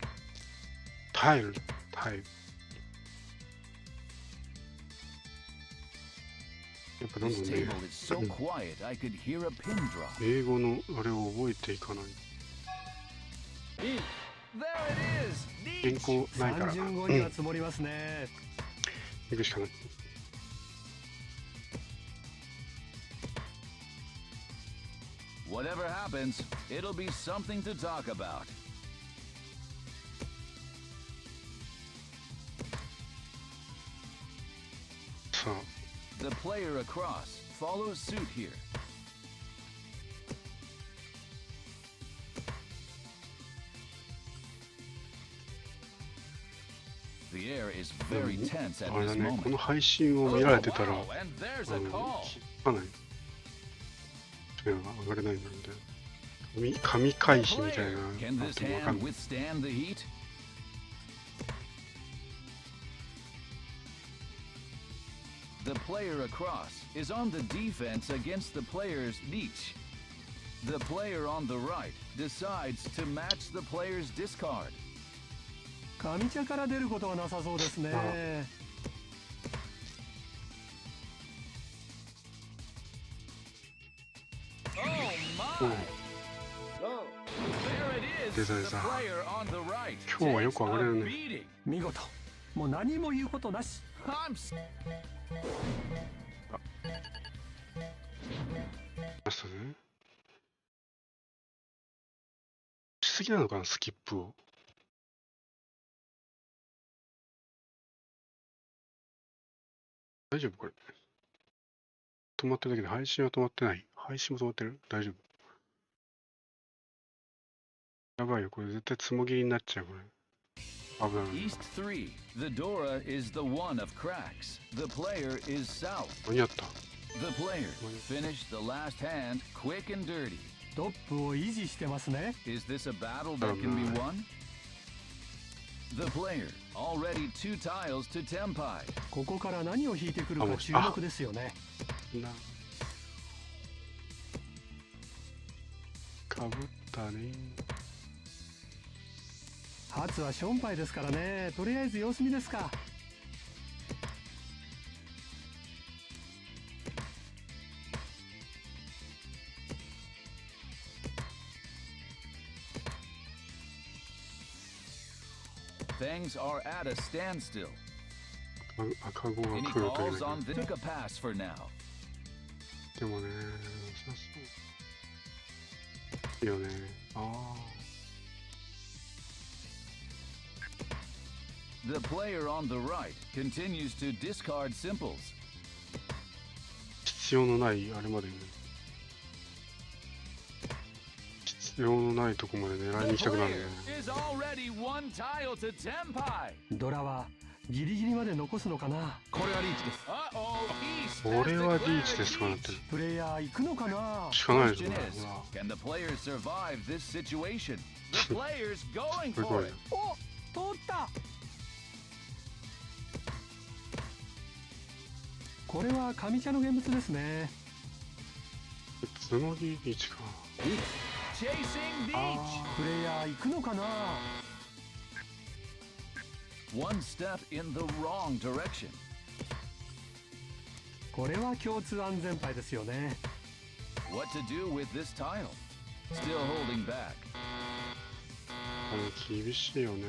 A: タイルタイルやっぱどん
B: This
A: どんね
B: table is so quiet I could hear a pin drop.
A: 英語のあれを覚えていかない
B: There it is.
A: 原稿ないから
C: 3巡後には積もりますね。
A: 行くしかない
B: Whatever happens, it'll be something to talk about.
A: さあ
B: The player across follows suit here. The air is very tense at
A: あれ
B: this
A: だね、こ
B: moment.
A: の配信を見られてたら、
B: Wow, and there's a call.
A: かなり手が上がれないんだみたいな。神返しみたいな。
B: Can
A: なん
B: this
A: ともわかん
B: hand
A: ない。
B: withstand the heat? The player across is on the defense against the player's niche. The player on the right decides to match the player's discard.
C: 上茶から出ることはなさそうですね。
B: Oh my! There it is. The player on the right
A: 今日はよく上がれる
B: takes
A: ね。
B: a beating.
C: 見事。もう何も言うことなし。
B: I'm s-
A: ましたね。しすぎなのかな、スキップを。大丈夫これ。止まってるだけで配信は止まってない。配信も止まってる。大丈夫。やばいよ、これ絶対つもぎりになっちゃう、これ。危ない。
B: East 3. The Dora is the one of cracks. The player is south.
A: 間に合った。
B: The player finished the last hand quick and dirty.
C: トップを維持してますね。
B: Is this a battle that can be won? The player already 2 tiles to Tempai.
C: ここから何を引いてくるか注目ですよね。
A: な。かぶったね。
C: 初はションパイですからね。とりあえず様子見ですか。
B: Things are at a standstill.
A: 赤子が
B: Any
A: 来るという
B: calls
A: だ
B: on the took a pass for now.
A: けでもね、良さそう。いいよね。ああ。
B: The player on the right continues to discard simples.
A: 必要のないあれまでね。必要のないとこまで狙いに行きたくなるね。
B: Is already 1 tile to Tempai.
C: ドラはギリギリまで残すのかな。
B: これはリーチです。Uh-oh, East
A: これは
B: has
A: リーチ
B: declared
A: ですかなってる。
C: プレイヤー行くのかな。
A: しかないです
B: Question
A: ね。
B: is,
A: うわ
B: can the players survive this situation? The player's going
A: す
B: for
A: ごい
B: it.
C: お、通った。これは上茶の現物ですね。
A: つもぎリーチか。
B: Chasing Beach.
C: プレイヤー行くのかな。
B: One step in the wrong direction.
C: これは共通安全牌ですよね。
B: What to do with this tile? Still holding back.
A: これ厳しいよね。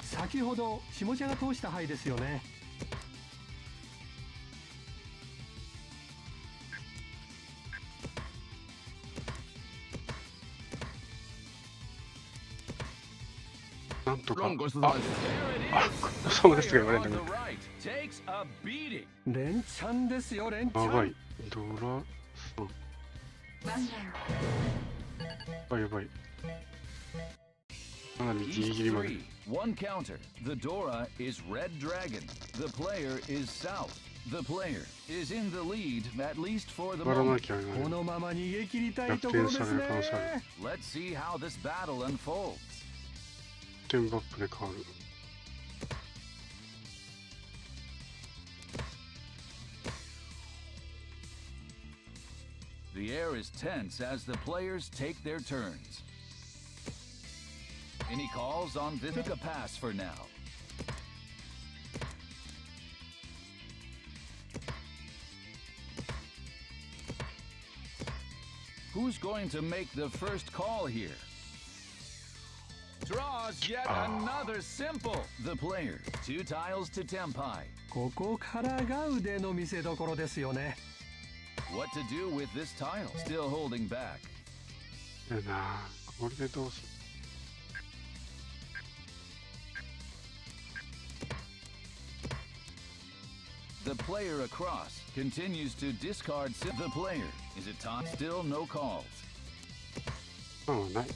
C: 先ほど下茶が通した牌ですよね。
A: なんとか。
B: ごちそうさまです
A: ごちそうさまですが言われた
B: On
A: ね
B: the。right takes a beating.
C: 連チャンですよ、連チャン。
A: やばい。ドラさん。
E: 番外
A: やばい。かなりギリギリまで。
B: East 3, one counter. The Dora is red dragon. The player is south. The player is in the lead, at least for the
A: 割らな
B: moment.
A: きゃいけない。
C: このまま逃げ切りたいところです
A: 逆転される可能性あ
C: ね。
B: Let's see how this battle unfolds.
A: テンバップで変わる。
B: The air is tense as the players take their turns. Any calls on this? Took a pass for now. Who's going to make the first call here? Draws yet another simple. The player, 2 tiles to Tempai.
C: ここからが腕の見せ所ですよね。
B: What to do with this tile? Still holding back.
A: だよな。これでどうする。
B: The player across continues to discard the player. Is it time? Still no calls.
A: まあない。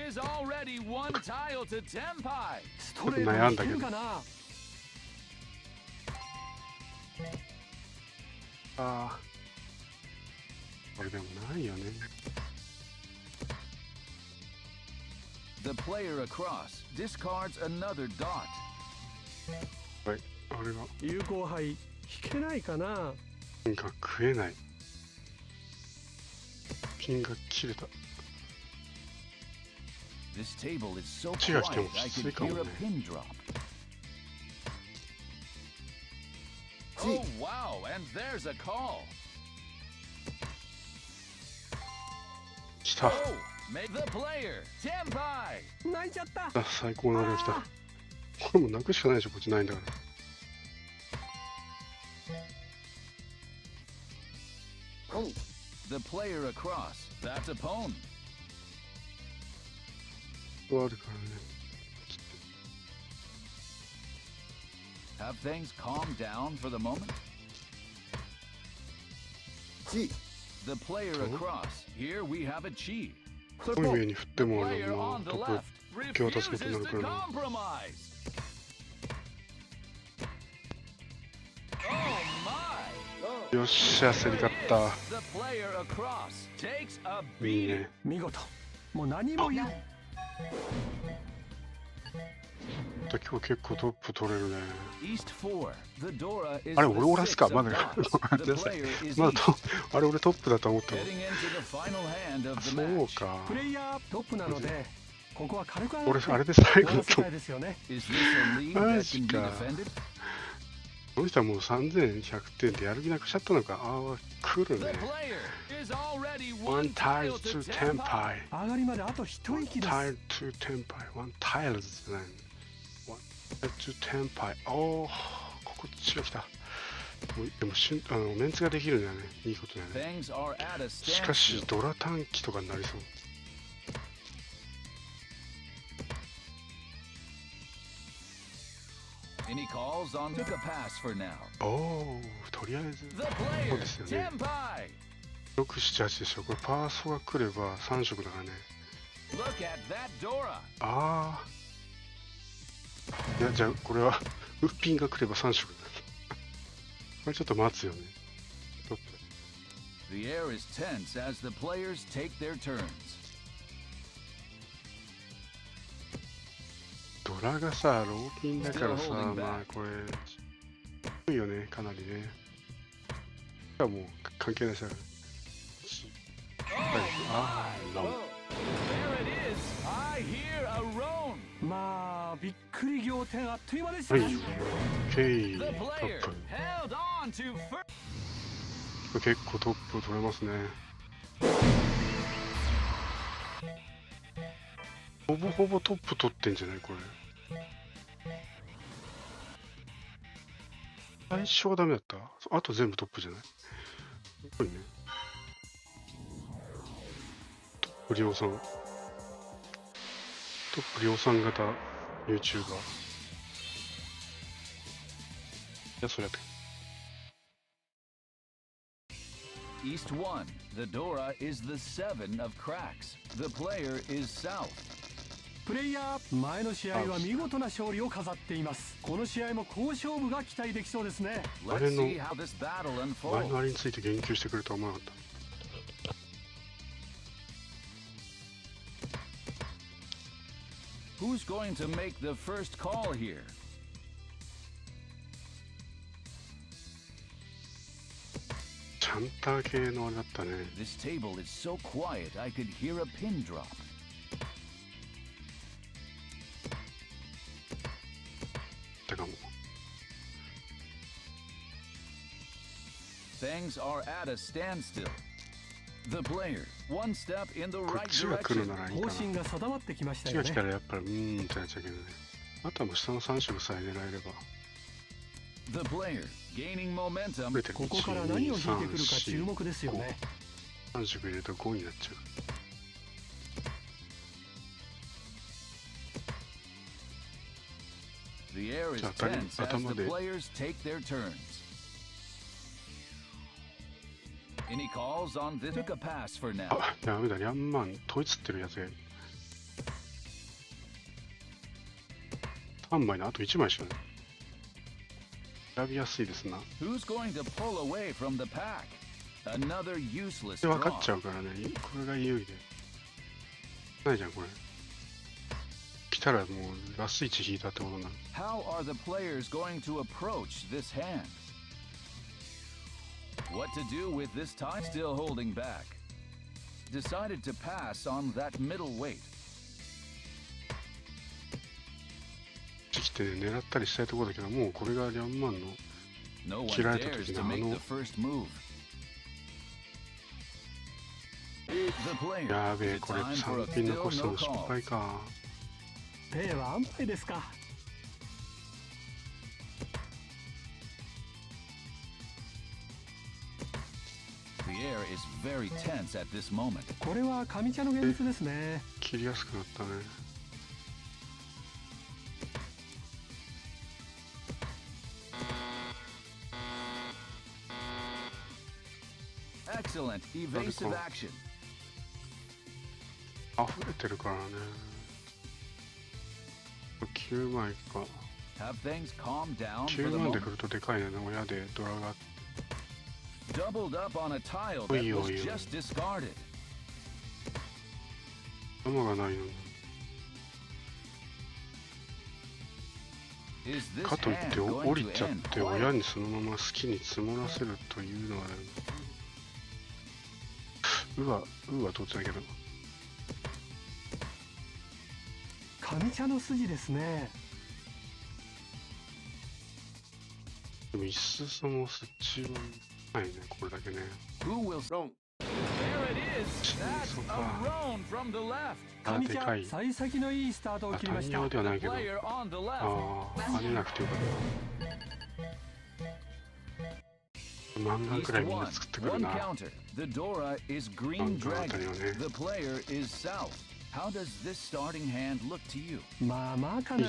B: is already one tile to tenpai.
C: ストレートにいけるかな。
A: ああ。これでもないよね。
B: The player across discards another dot.
A: はい、あれが
C: 有効牌引けないかな。
A: ピンが食えない。ピンが切れた。
B: This table is so
A: こっちが来て
B: quiet
A: も
B: I
A: きつ
B: could
A: いかも
B: hear
A: ね
B: a。pin drop. Oh wow, and there's a call.
A: 来た。
B: Oh, make the player tenpai.
C: 泣いちゃった。
A: あ、最高なのが来た。これもう泣くしかないでしょ、こっちないんだから。
B: The player across. That's a pawn.
A: ここあるからね。
B: Have things calmed down for the moment?
E: G.
B: The player across. Here we have a chi.
A: こういう上に振っても
B: Player
A: も
B: on
A: う
B: the
A: トッ
B: left
A: プ受け渡す
B: refuses
A: ことになるか
B: to
A: らな。
B: compromise. Oh my!
A: よっしゃ、競り勝った。
B: The player across takes a
A: いい
B: beating.
A: ね。
C: 見事。もう何も言う。
A: 今日結構トップ取れるね。
B: East 4. The Dora is
A: あれ、
B: the
A: 俺オラスか
B: six
A: ま
B: of
A: だ。
B: dots. The player is
A: ま
B: east.
A: だあれ、俺トップだと思ったの。
B: Heading into the final hand of the
A: そう
B: match.
A: か。
C: プレイヤートップなので、ここは軽く
A: 俺、あれで最後だと
C: 終わらせたいですよね。
B: Is this a lead that can be
A: マジか。
B: defended?
A: この人はもう3100点でやる気なくしちゃったのか。ああ、来る
B: The
A: ね。
B: player is already
A: One
B: one
A: tile
B: tile
A: to
B: to
A: ten
B: tenpai.
A: pie.
C: 上がりまであと一息です。
A: Tile to ten pie. One tiles じゃないの。One tile to ten pie. おお、こっちが来た。もうでもメンツができるんだよね。いいことだよね。
B: Things are at a
A: しかし、
B: standstill.
A: ドラ短期とかになりそう。
B: Any calls on took a pass for now.
A: おお、とりあえず。
B: The player
A: そうですよね。
B: tenpai.
A: 6、7、8でしょ。これパーソが来れば3色だからね。
B: Look at that Dora.
A: ああ。いや、じゃあこれはウッピンが来れば3色だ。これちょっと待つよね。トップ。
B: The air is tense as the players take their turns.
A: ドラがさ、ローキンだからさ、まあこれ、低いよね、かなりね。もう関係ないさ。ああ、ロン。
B: There it is. I hear a roan.
C: まあびっくり仰天あっという間です
A: はい、
C: ね。
A: ケイ、
B: The
A: トッ
B: player
A: プ。
B: held on to first.
A: 結構トップ取れますね。ほぼほぼトップ取ってんじゃないこれ。最初はダメだった。あと全部トップじゃない。すごいね。トップ量産。トップ量産型 YouTuber。いや、それやって。
B: East 1. The Dora is the 7 of cracks. The player is south.
C: プレイヤー前の試合は見事な勝利を飾っています。この試合も好勝負が期待できそうですね。
B: Let's see how this battle
A: 前のあ
B: unfolds.
A: れについて言及してくるとは思わなかった。
B: Who's going to make the first call here?
A: チャンター系のあれだったね。
B: This table is so quiet I could hear a pin drop.
A: だかも。
B: Things are at a standstill. The player, one step in the
A: こ
B: right
A: っちが来る
B: direction.
A: ならいいかな。
C: 方針が定まってきましたよね。
A: こっちが来たらやっぱりってなっちゃうけどね。あとはもう下の3色さえ狙えれば。
B: The player, gaining momentum.
A: 増えてる。
C: ここから何を引いてくるか注目ですよね。
A: 3色入れると5になっちゃう。
B: The air is
A: 자,
B: tense as the
A: 아담하네.
B: players take their turns. Any calls on this? Took a pass for now.
A: あ、ダメだ、リャンマン、統一ってるやつがいる。3枚のあと1枚しかない。選びやすいですな。
B: Who's going to pull away from the pack? Another useless
A: で分かっ
B: draw.
A: ちゃうからね、これが有利で。ないじゃん、これ。来たらもうラス1引いたってことになる。
B: How are the players going to approach this hand? What to do with this time? Still holding back. Decided to pass on that middle weight.
A: 来て狙ったりしたいところだけど、もうこれがリャンマンの
B: No one
A: 切られた
B: dares
A: 時
B: to
A: の
B: make the first move. The
A: や
B: player.
A: べえ、
B: Is it
A: これ
B: time for a
A: 3ピン
B: still
A: 残したの
B: no
A: 失
B: call?
A: 敗か。
C: ペイは安牌ですか。
B: The air is very tense at this moment.
C: これは上茶の現実ですね。
A: 切りやすくなったね。
B: Excellent evasive action.
A: 溢れてるからね。9枚か。
B: Have things calmed down for
A: 9
B: the
A: 万で
B: moment.
A: 来るとでかいね。親でドラが。
B: Doubled up on a tile that
A: Oi,
B: was
A: oi, oi.
B: just discarded.
A: 頭がないのに。
B: Is this
A: かといっ
B: hand
A: て
B: going
A: 降り
B: to
A: ちゃっ
B: end
A: て
B: quiet?
A: 親にそのまま好きに積もらせるというのはね。うはどっちだけど。
C: 上茶の筋ですね。
A: でも一数もそっちはないね、これだけね。
B: Who will? There it is. That's a roan from the left.
A: あ、
C: 上
A: でかい。
C: 茶幸先のいいスタートを
A: あ、
C: 切りました
A: 単用。ではないけど。
B: Player on the left.
A: ああ、跳ねなくてよかった。漫画
B: East
A: くらいみんな
B: one.
A: 作ってくる
B: One
A: な。
B: counter. The Dora is green
A: 漫画あた
B: dragon.
A: りはね。
B: The player is south. How does this starting hand look to you?
C: まあまあかな。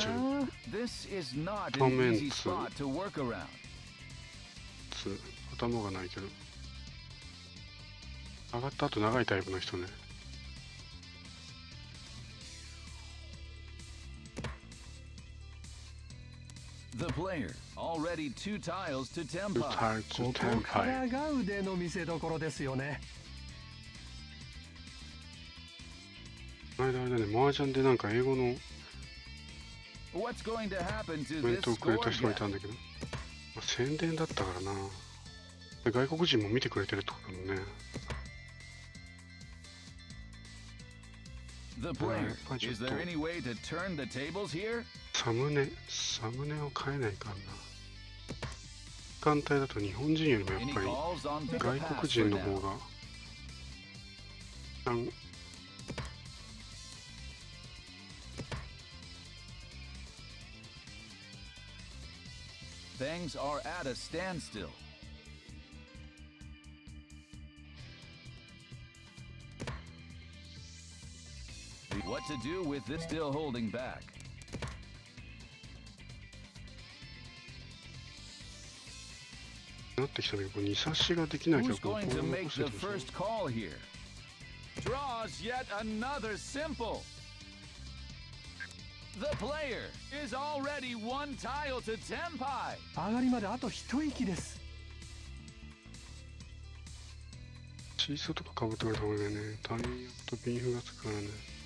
B: This is not an
A: Comments.
B: easy spot to work around.
A: 頭がないけど。上がった後長いタイプの人ね。
B: The player already 2 tiles to 10
A: 2
B: pot.
A: タイツ
C: こ
A: 10
C: こか
A: パイ。
C: らが腕の見せ所ですよね。
A: この間あれだね、麻雀でなんか英語の
B: What's going to happen to
A: コメン
B: this
A: トをくれ
B: score
A: た人がい
B: gap?
A: たんだけど、まあ、宣伝だったからな。で外国人も見てくれてるってことだもんね。
B: The player, is there any way to turn the tables here?
A: サムネを変えないかんな。時間帯だと日本人よりもや
B: Any
A: っぱり
B: calls on the
A: 外
B: pass
A: 国人
B: for
A: の方
B: now?
A: が
B: Things are at a standstill. What to do with this still holding back?
A: なってきたけど、2差しができなきゃ
B: Who's
A: ここを
B: going to
A: 残
B: make
A: せ
B: the
A: てほしい。
B: first call here? Draws yet another simple. The player is already 1 tile to 10 pie.
C: 上がりまであと一息です。
A: シーソーとかかぶってくれた方がいいね。タイヤとピンフがつくからね。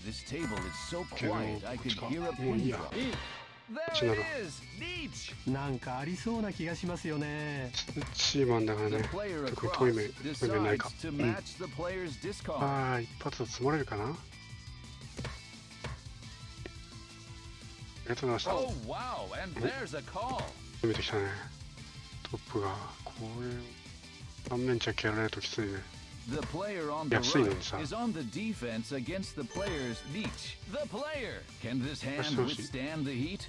B: This table is so
A: けど、
B: quiet I
A: こっ
B: could
A: ちか。
B: hear a
A: もういい
B: pin
A: や。
B: drop.
A: こっ
B: There
A: ちなら
B: it is. Neach.
C: なんかありそうな気がしますよね。
A: チーマンだから
B: The
A: ね。
B: player
A: 特に
B: across
A: トイメない
B: decides
A: か。
B: to
A: うん。
B: match the player's discard.
A: ああ、一発積もれるかな。ありがとうございま
B: Oh wow, and there's a call.
A: した。攻めてきたね。トップが。これを反面着やられるときついね。
B: The player on the
A: Yeah, see
B: right
A: them, sir.
B: is on the defense against the player's Neach. The player! Can this hand
A: That's so
B: withstand the heat?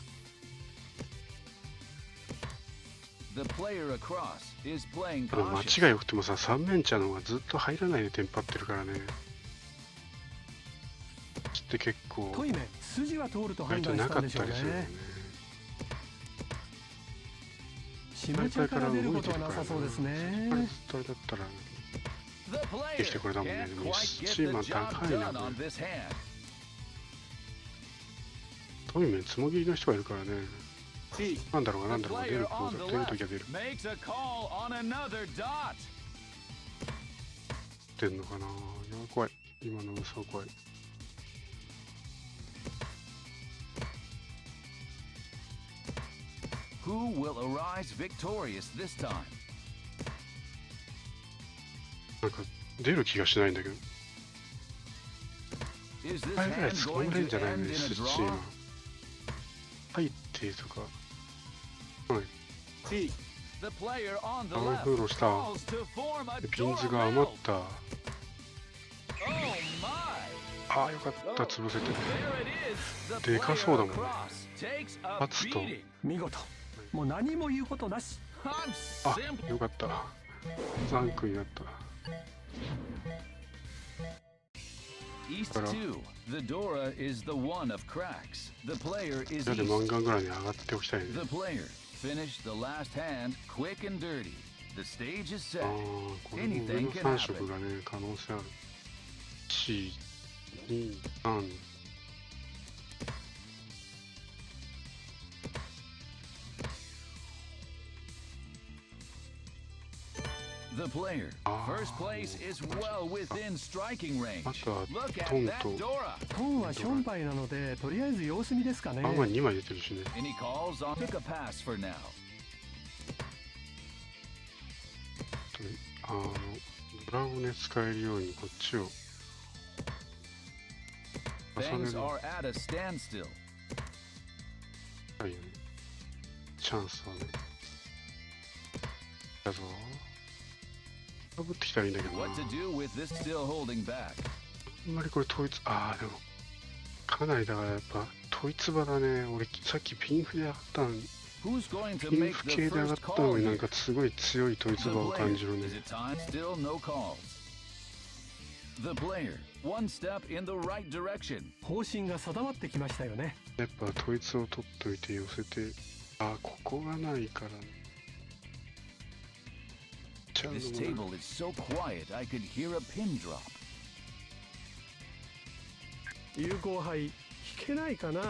B: The player across is playing
A: 間
B: cautious.
A: 違いよくてもさ、三面茶の方がずっと入らないでテンパってるからね。って結構
C: トイメ筋は通ると判
A: 割とな
C: 断したんでしょう
A: かったりするよね。
C: ね。下茶から出ることはなさそうですね。
A: それだったら
B: The player
A: できてこれだもんね。
B: can't
A: でも
B: quite
A: チ
B: get
A: ーマン
B: the job
A: 高いな
B: done
A: こ
B: on
A: れ。
B: this hand.
A: トイメつもぎりの人がいるからね。なんだろうな、なんだろう、出るコード、出るときは出る。
B: makes a call on another dot.
A: 出んのかな。いや、怖い。今の嘘は怖い。
B: Who will arise victorious this time?
A: なんか出る気がしないんだけど。
B: Is this
A: 前ぐらい
B: hand
A: 使わ
B: going
A: れんじ
B: to
A: ゃないの
B: end
A: ね、
B: in a
A: スチー
B: draw?
A: ム。入ってとか。はい。
B: The player on the
A: アン
B: left
A: フーロした。
B: calls to form a
A: でピンズが余
B: doorbell.
A: った。
B: Oh my!
A: ああ、よかった、潰せて。
B: There it is. The
A: でかそうだ
B: player
A: もんね。
B: across takes a
A: 勝つと。
B: beating.
C: 見事。もう何も言うことなし。
B: I'm
A: あ、
B: simple.
A: よかった。ザンクになった。
B: East 2. The Dora is the one of cracks. The player is
A: みんなで
B: East.
A: 漫画ぐらいに上がっておきたいね。
B: The player finished the last hand quick and dirty. The stage is
A: あ
B: set.
A: あ、これも上の3色がね、可能性ある。1、2、3。
B: The player, first place is well within striking range.
A: あとは
B: Look
A: ト
B: at
A: ン
B: that
A: と、
B: Dora.
C: トンはションパイなので、とりあえず様子見ですかね。
A: あんまり2枚出てるしね。
B: And he calls on took a pass for now.
A: ドラをね、使えるようにこっちを重ね
B: Things
A: る
B: are at a standstill.
A: はいよね。チャンスはね。だぞ。かぶってきたらいいんだけどな。
B: What to do with this still holding back?
A: あんまりこれ統一、ああ、でも、かなりだからやっぱ統一場だね。俺さっきピンフで上がったのに、
B: Who's going to
A: ピン
B: make
A: フ
B: the
A: 系で上がっ
B: first
A: たの
B: call
A: になん
B: here?
A: かすごい強い統一
B: The
A: 場を
B: player,
A: 感じるね。
B: is it time? Still no calls. The player, one step in the right direction.
C: 方針が定まってきましたよね。
A: やっぱ統一を取っといて寄せて、ああ、ここがないからね。ちゃうの
B: This
A: もな
B: table is so quiet I could hear a pin drop.
C: 有効杯引けないかな。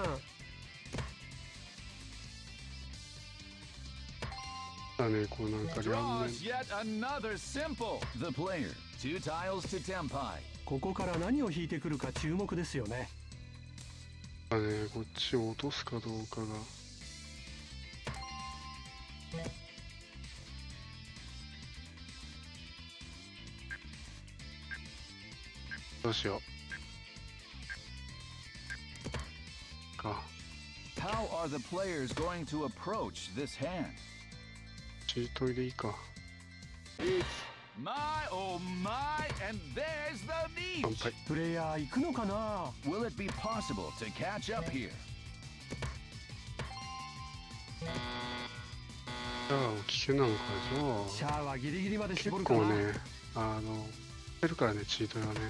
A: だね、こうなんか両面
B: Draws yet another simple. The player, 2 tiles to Tempai.
C: ここから何を引いてくるか注目ですよね。
A: だね、こっちを落とすかどうかが。どうしよう。か。
B: How are the players going to approach this hand?
A: チートイでいいか。
B: My oh my, and there's the
A: 乾
B: niche.
A: 杯。
C: プレイヤー行くのかな。
B: Will it be possible to catch up here?
A: じゃあ、危険なのか。じゃあ、
C: シャアはギリギリまで絞る
A: 結
C: かな。
A: 構ね、出るからね、チートイはね。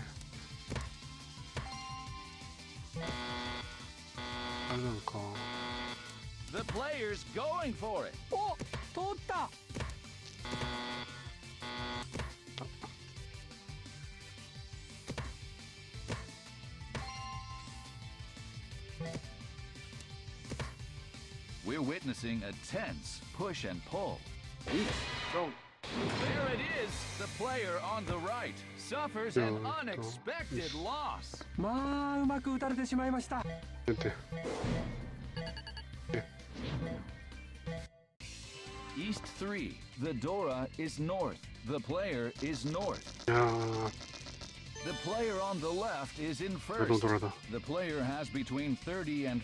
A: あれなのか。
B: The player's going for it.
C: お、通った。
B: We're witnessing a tense push and pull. There it is. The player on the right suffers an unexpected loss.
C: まあうまく打たれてしまいました。
A: 出て。
B: East 3. The Dora is north. The player is north.
A: いやー、
B: The player on the left is in
A: ドロ
B: first.
A: ドロだ。
B: The player has between 30 and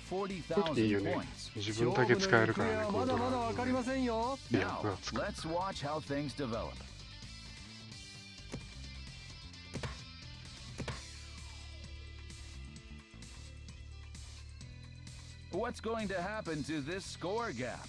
A: いいよ
B: 40,000
A: ね
B: points.。
A: 自分だけ使えるからね、
C: 勝負の行方はまだまだわかりませんよ。
A: いや、
B: Now,
A: これは使う。
B: let's watch how things develop. What's going to happen to this score gap?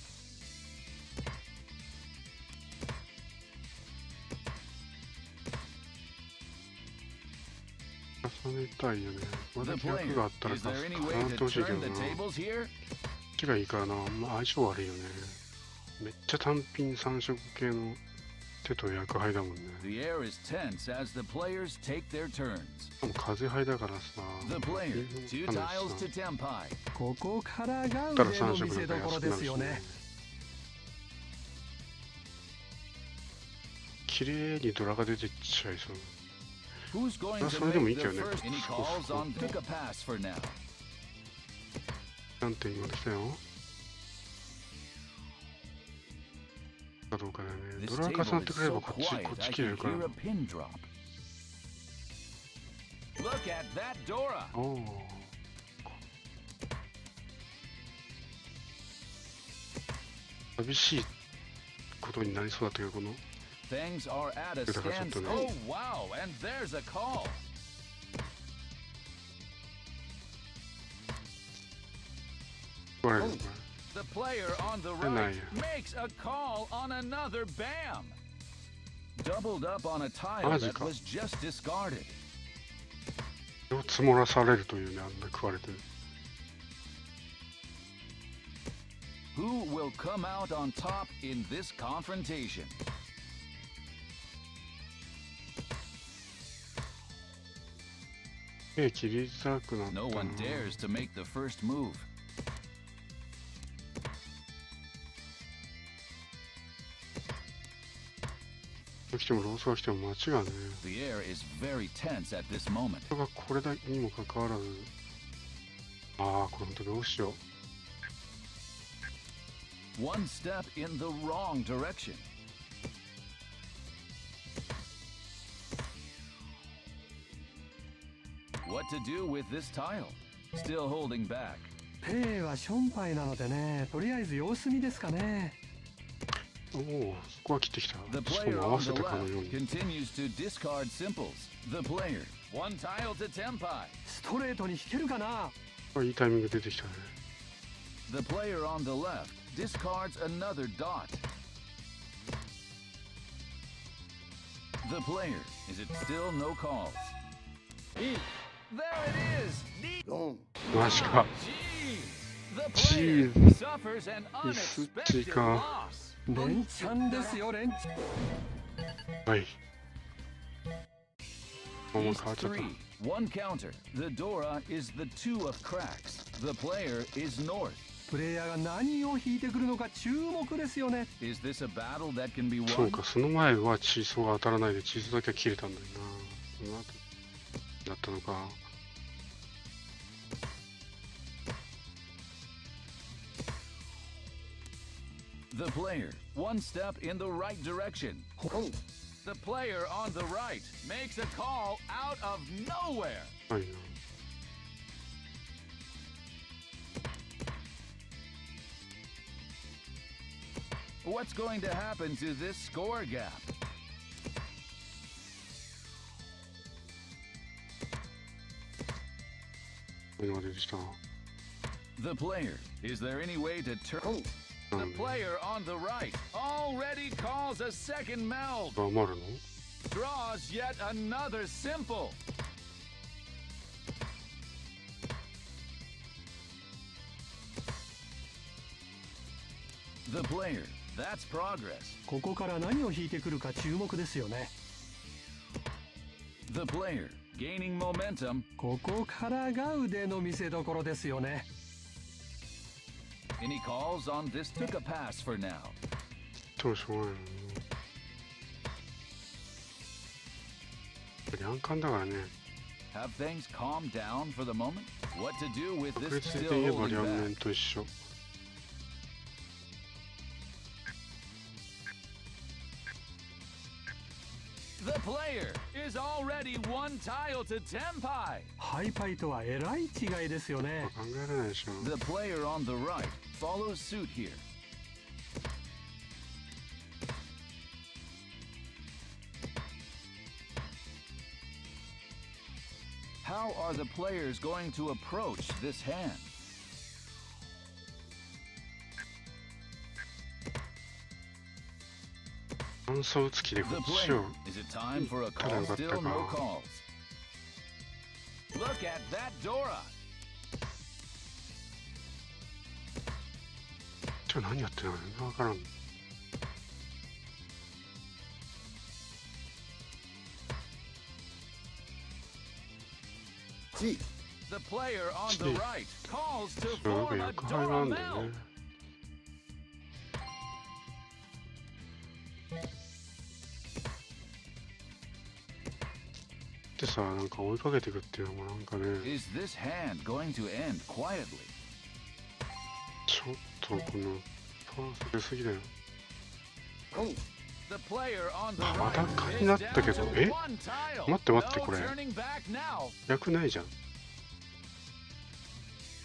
A: 重ねたいよね。これ
B: The
A: だけ役があった
B: player,
A: ら
B: is
A: 重
B: there any
A: な
B: way
A: って
B: to
A: ほしいけど
B: turn
A: な。
B: the
A: こ
B: tables here?
A: っちがいいからな。まあ、相性悪いよね。めっちゃ単品3色系の手と役杯だもんね。
B: The air is tense as the players take their turns.
A: もう風杯だからさ。
B: The player, 2 tiles to 10 pie.
C: ここからが
A: たら
C: 腕の
A: 3
C: 見せ
A: 色だから
C: 所ですよね。
A: 安くなるしね。綺麗にドラが出てっちゃいそう。
B: Who's going
A: そ
B: to
A: れでもい
B: make
A: いけ
B: the
A: どね。
B: first? Any calls on took a pass for now.
A: なんて今来たよ。かどうかだよね。
B: This
A: ドラ
B: table
A: 重なってくれれ
B: is
A: ば
B: so
A: こっち
B: quiet
A: 切
B: I
A: れる
B: can
A: から。
B: hear a pin drop. Look at that Dora.
A: おお。寂しいことになりそうだったけど、この
B: Things are at a
A: だからちょっと
B: standstill.
A: ね。
B: Oh wow, and there's a call.
A: 取られるのか
B: The player on the
A: Good
B: right
A: night.
B: makes a call on another BAM. Doubled up on a tile
A: Magic.
B: that was just discarded.
A: それを積もらされるというね、あんな食われてる。
B: Who will come out on top in this confrontation?
A: 切りづらくなったな。
B: No one dares to make the first move.
A: 来てもロースが来ても間違いね。
B: The air is very tense at this moment.
A: 人がこれだけにもかかわらず、ああ、これ本当どうしよう。
B: One step in the wrong direction. What to do with this tile? Still holding back.
C: ペイはションパイなのでね、とりあえず様子見ですかね。
A: おお、そこは切ってきた。
B: The
A: しか
B: player
A: も合わ
B: on
A: せ
B: the
A: たかのよう
B: left
A: に。
B: continues to discard simples. The player, 1 tile to 10 pie.
C: ストレートに引けるかな。
A: いいタイミング出てきたね。
B: The player on the left discards another dot. The player, is it still no calls? There it is! Neat.
A: マジか。
B: The
A: チ
B: player
A: ー
B: suffers an
A: ミスっ
B: unexpected
A: ちか。
B: loss.
C: 連チャンですよ、連チャン。
A: はい。もう変
B: Piece
A: わっちゃった。
B: 3, 1 counter. The Dora is the 2 of cracks. The player is north.
C: プレイヤーが何を引いてくるのか注目ですよね。
B: Is this a battle that can be
A: そう
B: won?
A: か、その前はチーソーが当たらないでチーソーだけは切れたんだよな。その後だったのか。
B: The player, 1 step in the right direction. The player on the right makes a call out of nowhere.
A: はいな。
B: What's going to happen to this score gap?
A: こういうのが出てきた。
B: The player, is there any way to turn?
A: な
B: The
A: んで
B: player on the right already calls a second meld.
A: 余るの
B: Draws yet another simple. The player, that's progress.
C: ここから何を引いてくるか注目ですよね。
B: The player, gaining momentum.
C: ここからが腕の見せ所ですよね。
B: Any calls on this? Took a pass for now.
A: どうしょうがないな。難関だからね。
B: Have things calmed down for the moment? What to do with
A: 確
B: this
A: 率的
B: still
A: に言えば
B: holding
A: 両
B: back?
A: 面と一緒。
B: The player is already 1 tile to 10 pie.
C: ハイパイとはえらい違いですよね。
A: 考えられないでしょ。
B: The player on the right follows suit here. How are the players going to approach this hand?
A: 暗想打つ気でこ
B: The
A: っち
B: player,
A: を。
B: is it time for a call?
A: よかったか。
B: Still no calls. Look at that Dora.
A: じゃあ何やってんのわからん。
B: The player on the right calls to
A: なんか
B: form a
A: 役配がある
B: Dora
A: んだよ
B: Bell.
A: ね。でさ、なんか追いかけていくっていうのもなんかね、
B: Is this hand going to end quietly?
A: ちょっとこのパワー出すぎだよ。
B: The player on the
A: また
B: right
A: 蚊
B: is
A: になった
B: down
A: けど、
B: to one tile.
A: 待って待って、
B: No
A: これ
B: turning back now.
A: 役ないじゃん。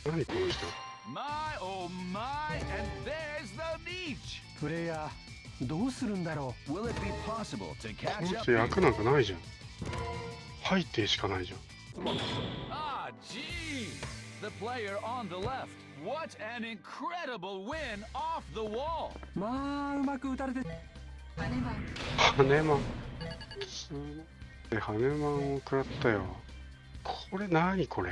A: 何この人。
B: My oh my, and there's the beach.
C: プレイヤーどうするんだろ
B: Will it be possible to
A: こ
B: catch
A: の
B: up
A: 人
B: here?
A: 役なんかないじゃん。背景しかないじゃん。
B: Ah, geez. The player on the left. What an incredible win off the wall.
C: う。まあうまく打たれて。
A: 羽マン。すごい。で、羽マンを食らったよ。これ何これ。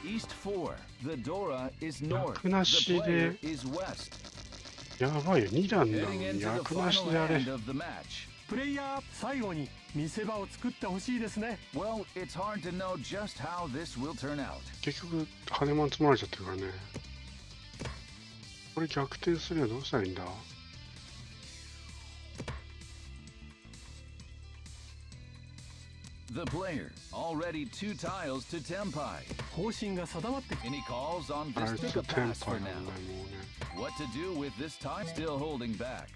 B: East 4. The Dora is north.
A: 役なし
B: The
A: で
B: player is west.
A: やばいよ。2段なの
B: Heading
A: に
B: into the
A: 役なし
B: final
A: であれ。
B: hand of the match.
C: プレイヤー最後に見せ場を作ってほしいですね。
B: Well, it's hard to know just how this will turn out.
A: 結局、羽マン積まれちゃってるからね。これ逆転するにはどうしたらいいんだ。
B: The player already 2 tiles to Tempai.
C: 方針が定まって
B: And he calls on
A: あ
B: this
A: い
B: to
A: つ
B: the
A: テン
B: pass
A: パ
B: for
A: イなんだ
B: now.
A: よ、もうね。
B: What to do with this time? Still holding back.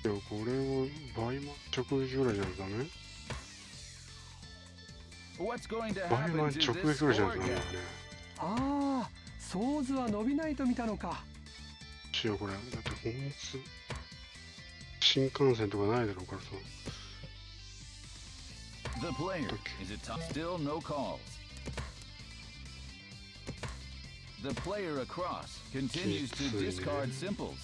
A: でもこれを倍マン直撃ぐらいじゃダメ？
B: What's going to
A: 倍マン
B: happen to
A: 直
B: this
A: 撃ぐらいじゃ
B: score
A: ダメだよ
B: gap?
A: ね。
C: ああ想像は伸びないと見たのか。
A: しようこれ。だって本日新幹線とかないだろうからさ。
B: The player is it top? Still no calls. The player across continues to discard simples.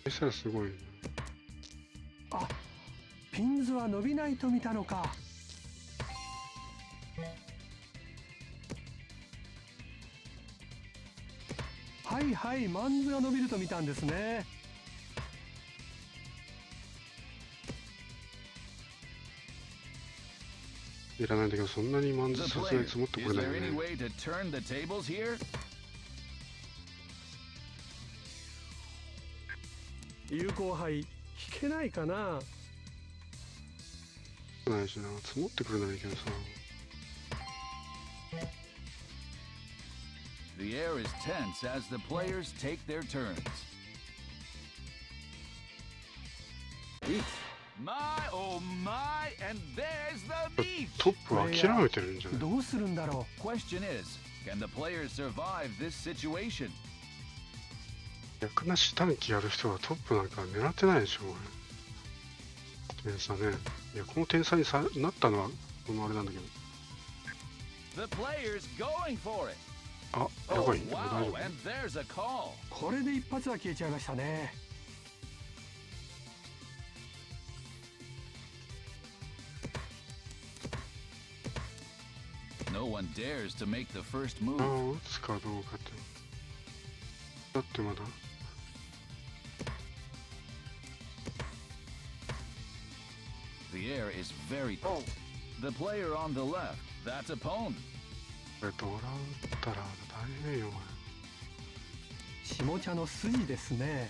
A: そしたらすごいね。
C: あピンズは伸びないと見たのか。はいはいマンズが伸びると見たんですね。
A: いらないんだけど、そんなにマン
B: The
A: ズさすが
B: player
A: に積もってこ
B: is
A: れない
B: there
A: よ
B: any
A: ね。
B: way to turn the tables here?
C: 有効杯引けないかな。
A: ないしな、積もってくれないけどさ。
B: The air is tense as the players take their turns. My oh my, and there's the beach.
A: トップは諦めてるんじゃない？
C: どうするんだろ
B: Question is, can the players survive this situation?
A: 役なし短期やる人はトップなんか狙ってないでしょ、これ。点差ね。いや、この点差になったのは、このあれなんだけど。
B: The players going for it.
A: あ、や
B: Oh
A: ばい。大丈
B: wow,
A: 夫。
B: and there's a call.
C: う。これで一発は消えちゃいましたね。
B: No one dares to make the first
A: あ
B: move.
A: あ、打つかどうかって。だってまだ。
B: The air is very cold. The player on the left, that's a pawn.
A: これドラ打ったら大変よ、
C: 下茶の筋ですね。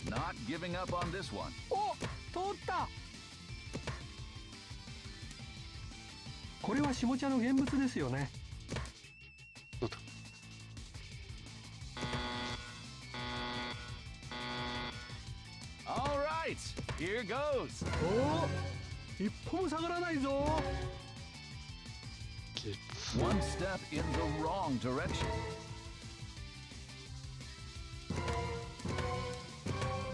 B: Not giving up on this one.
C: お通った。これは下茶の現物ですよね。
A: そうだ。
B: All right, here goes.
C: お一歩も下がらないぞ。
A: きつ。
B: One step in the wrong direction.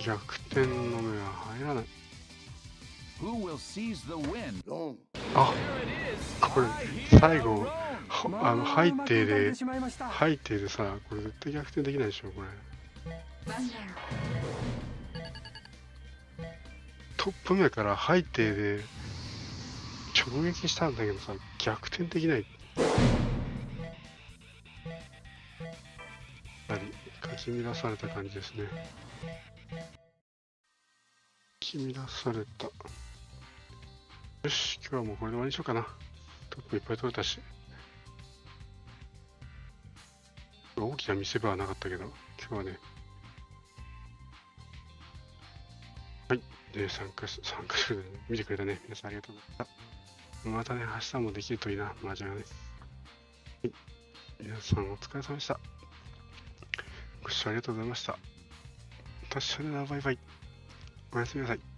A: 逆転の目は入らない。
B: Who will seize the win?
A: あ、
B: There it is.
A: これ
B: I hear
A: 最
B: a
A: 後
B: roan.
A: 背景で
C: しまいました。
A: 背景でさ、これ絶対逆転できないでしょ、これ。トップ目から背景で直撃したんだけどさ、逆転できない。決め出された感じですね。決め出された。よし、今日はもうこれで終わりにしようかな。トップいっぱい取れたし。大きな見せ場はなかったけど、今日はね。はい。で、参加してくれて、見てくれたね。皆さんありがとうございました。またね、明日もできるといいな、麻雀がね。はい。皆さんお疲れ様でした。ご視聴ありがとうございました。また明日だな、バイバイ。おやすみなさい。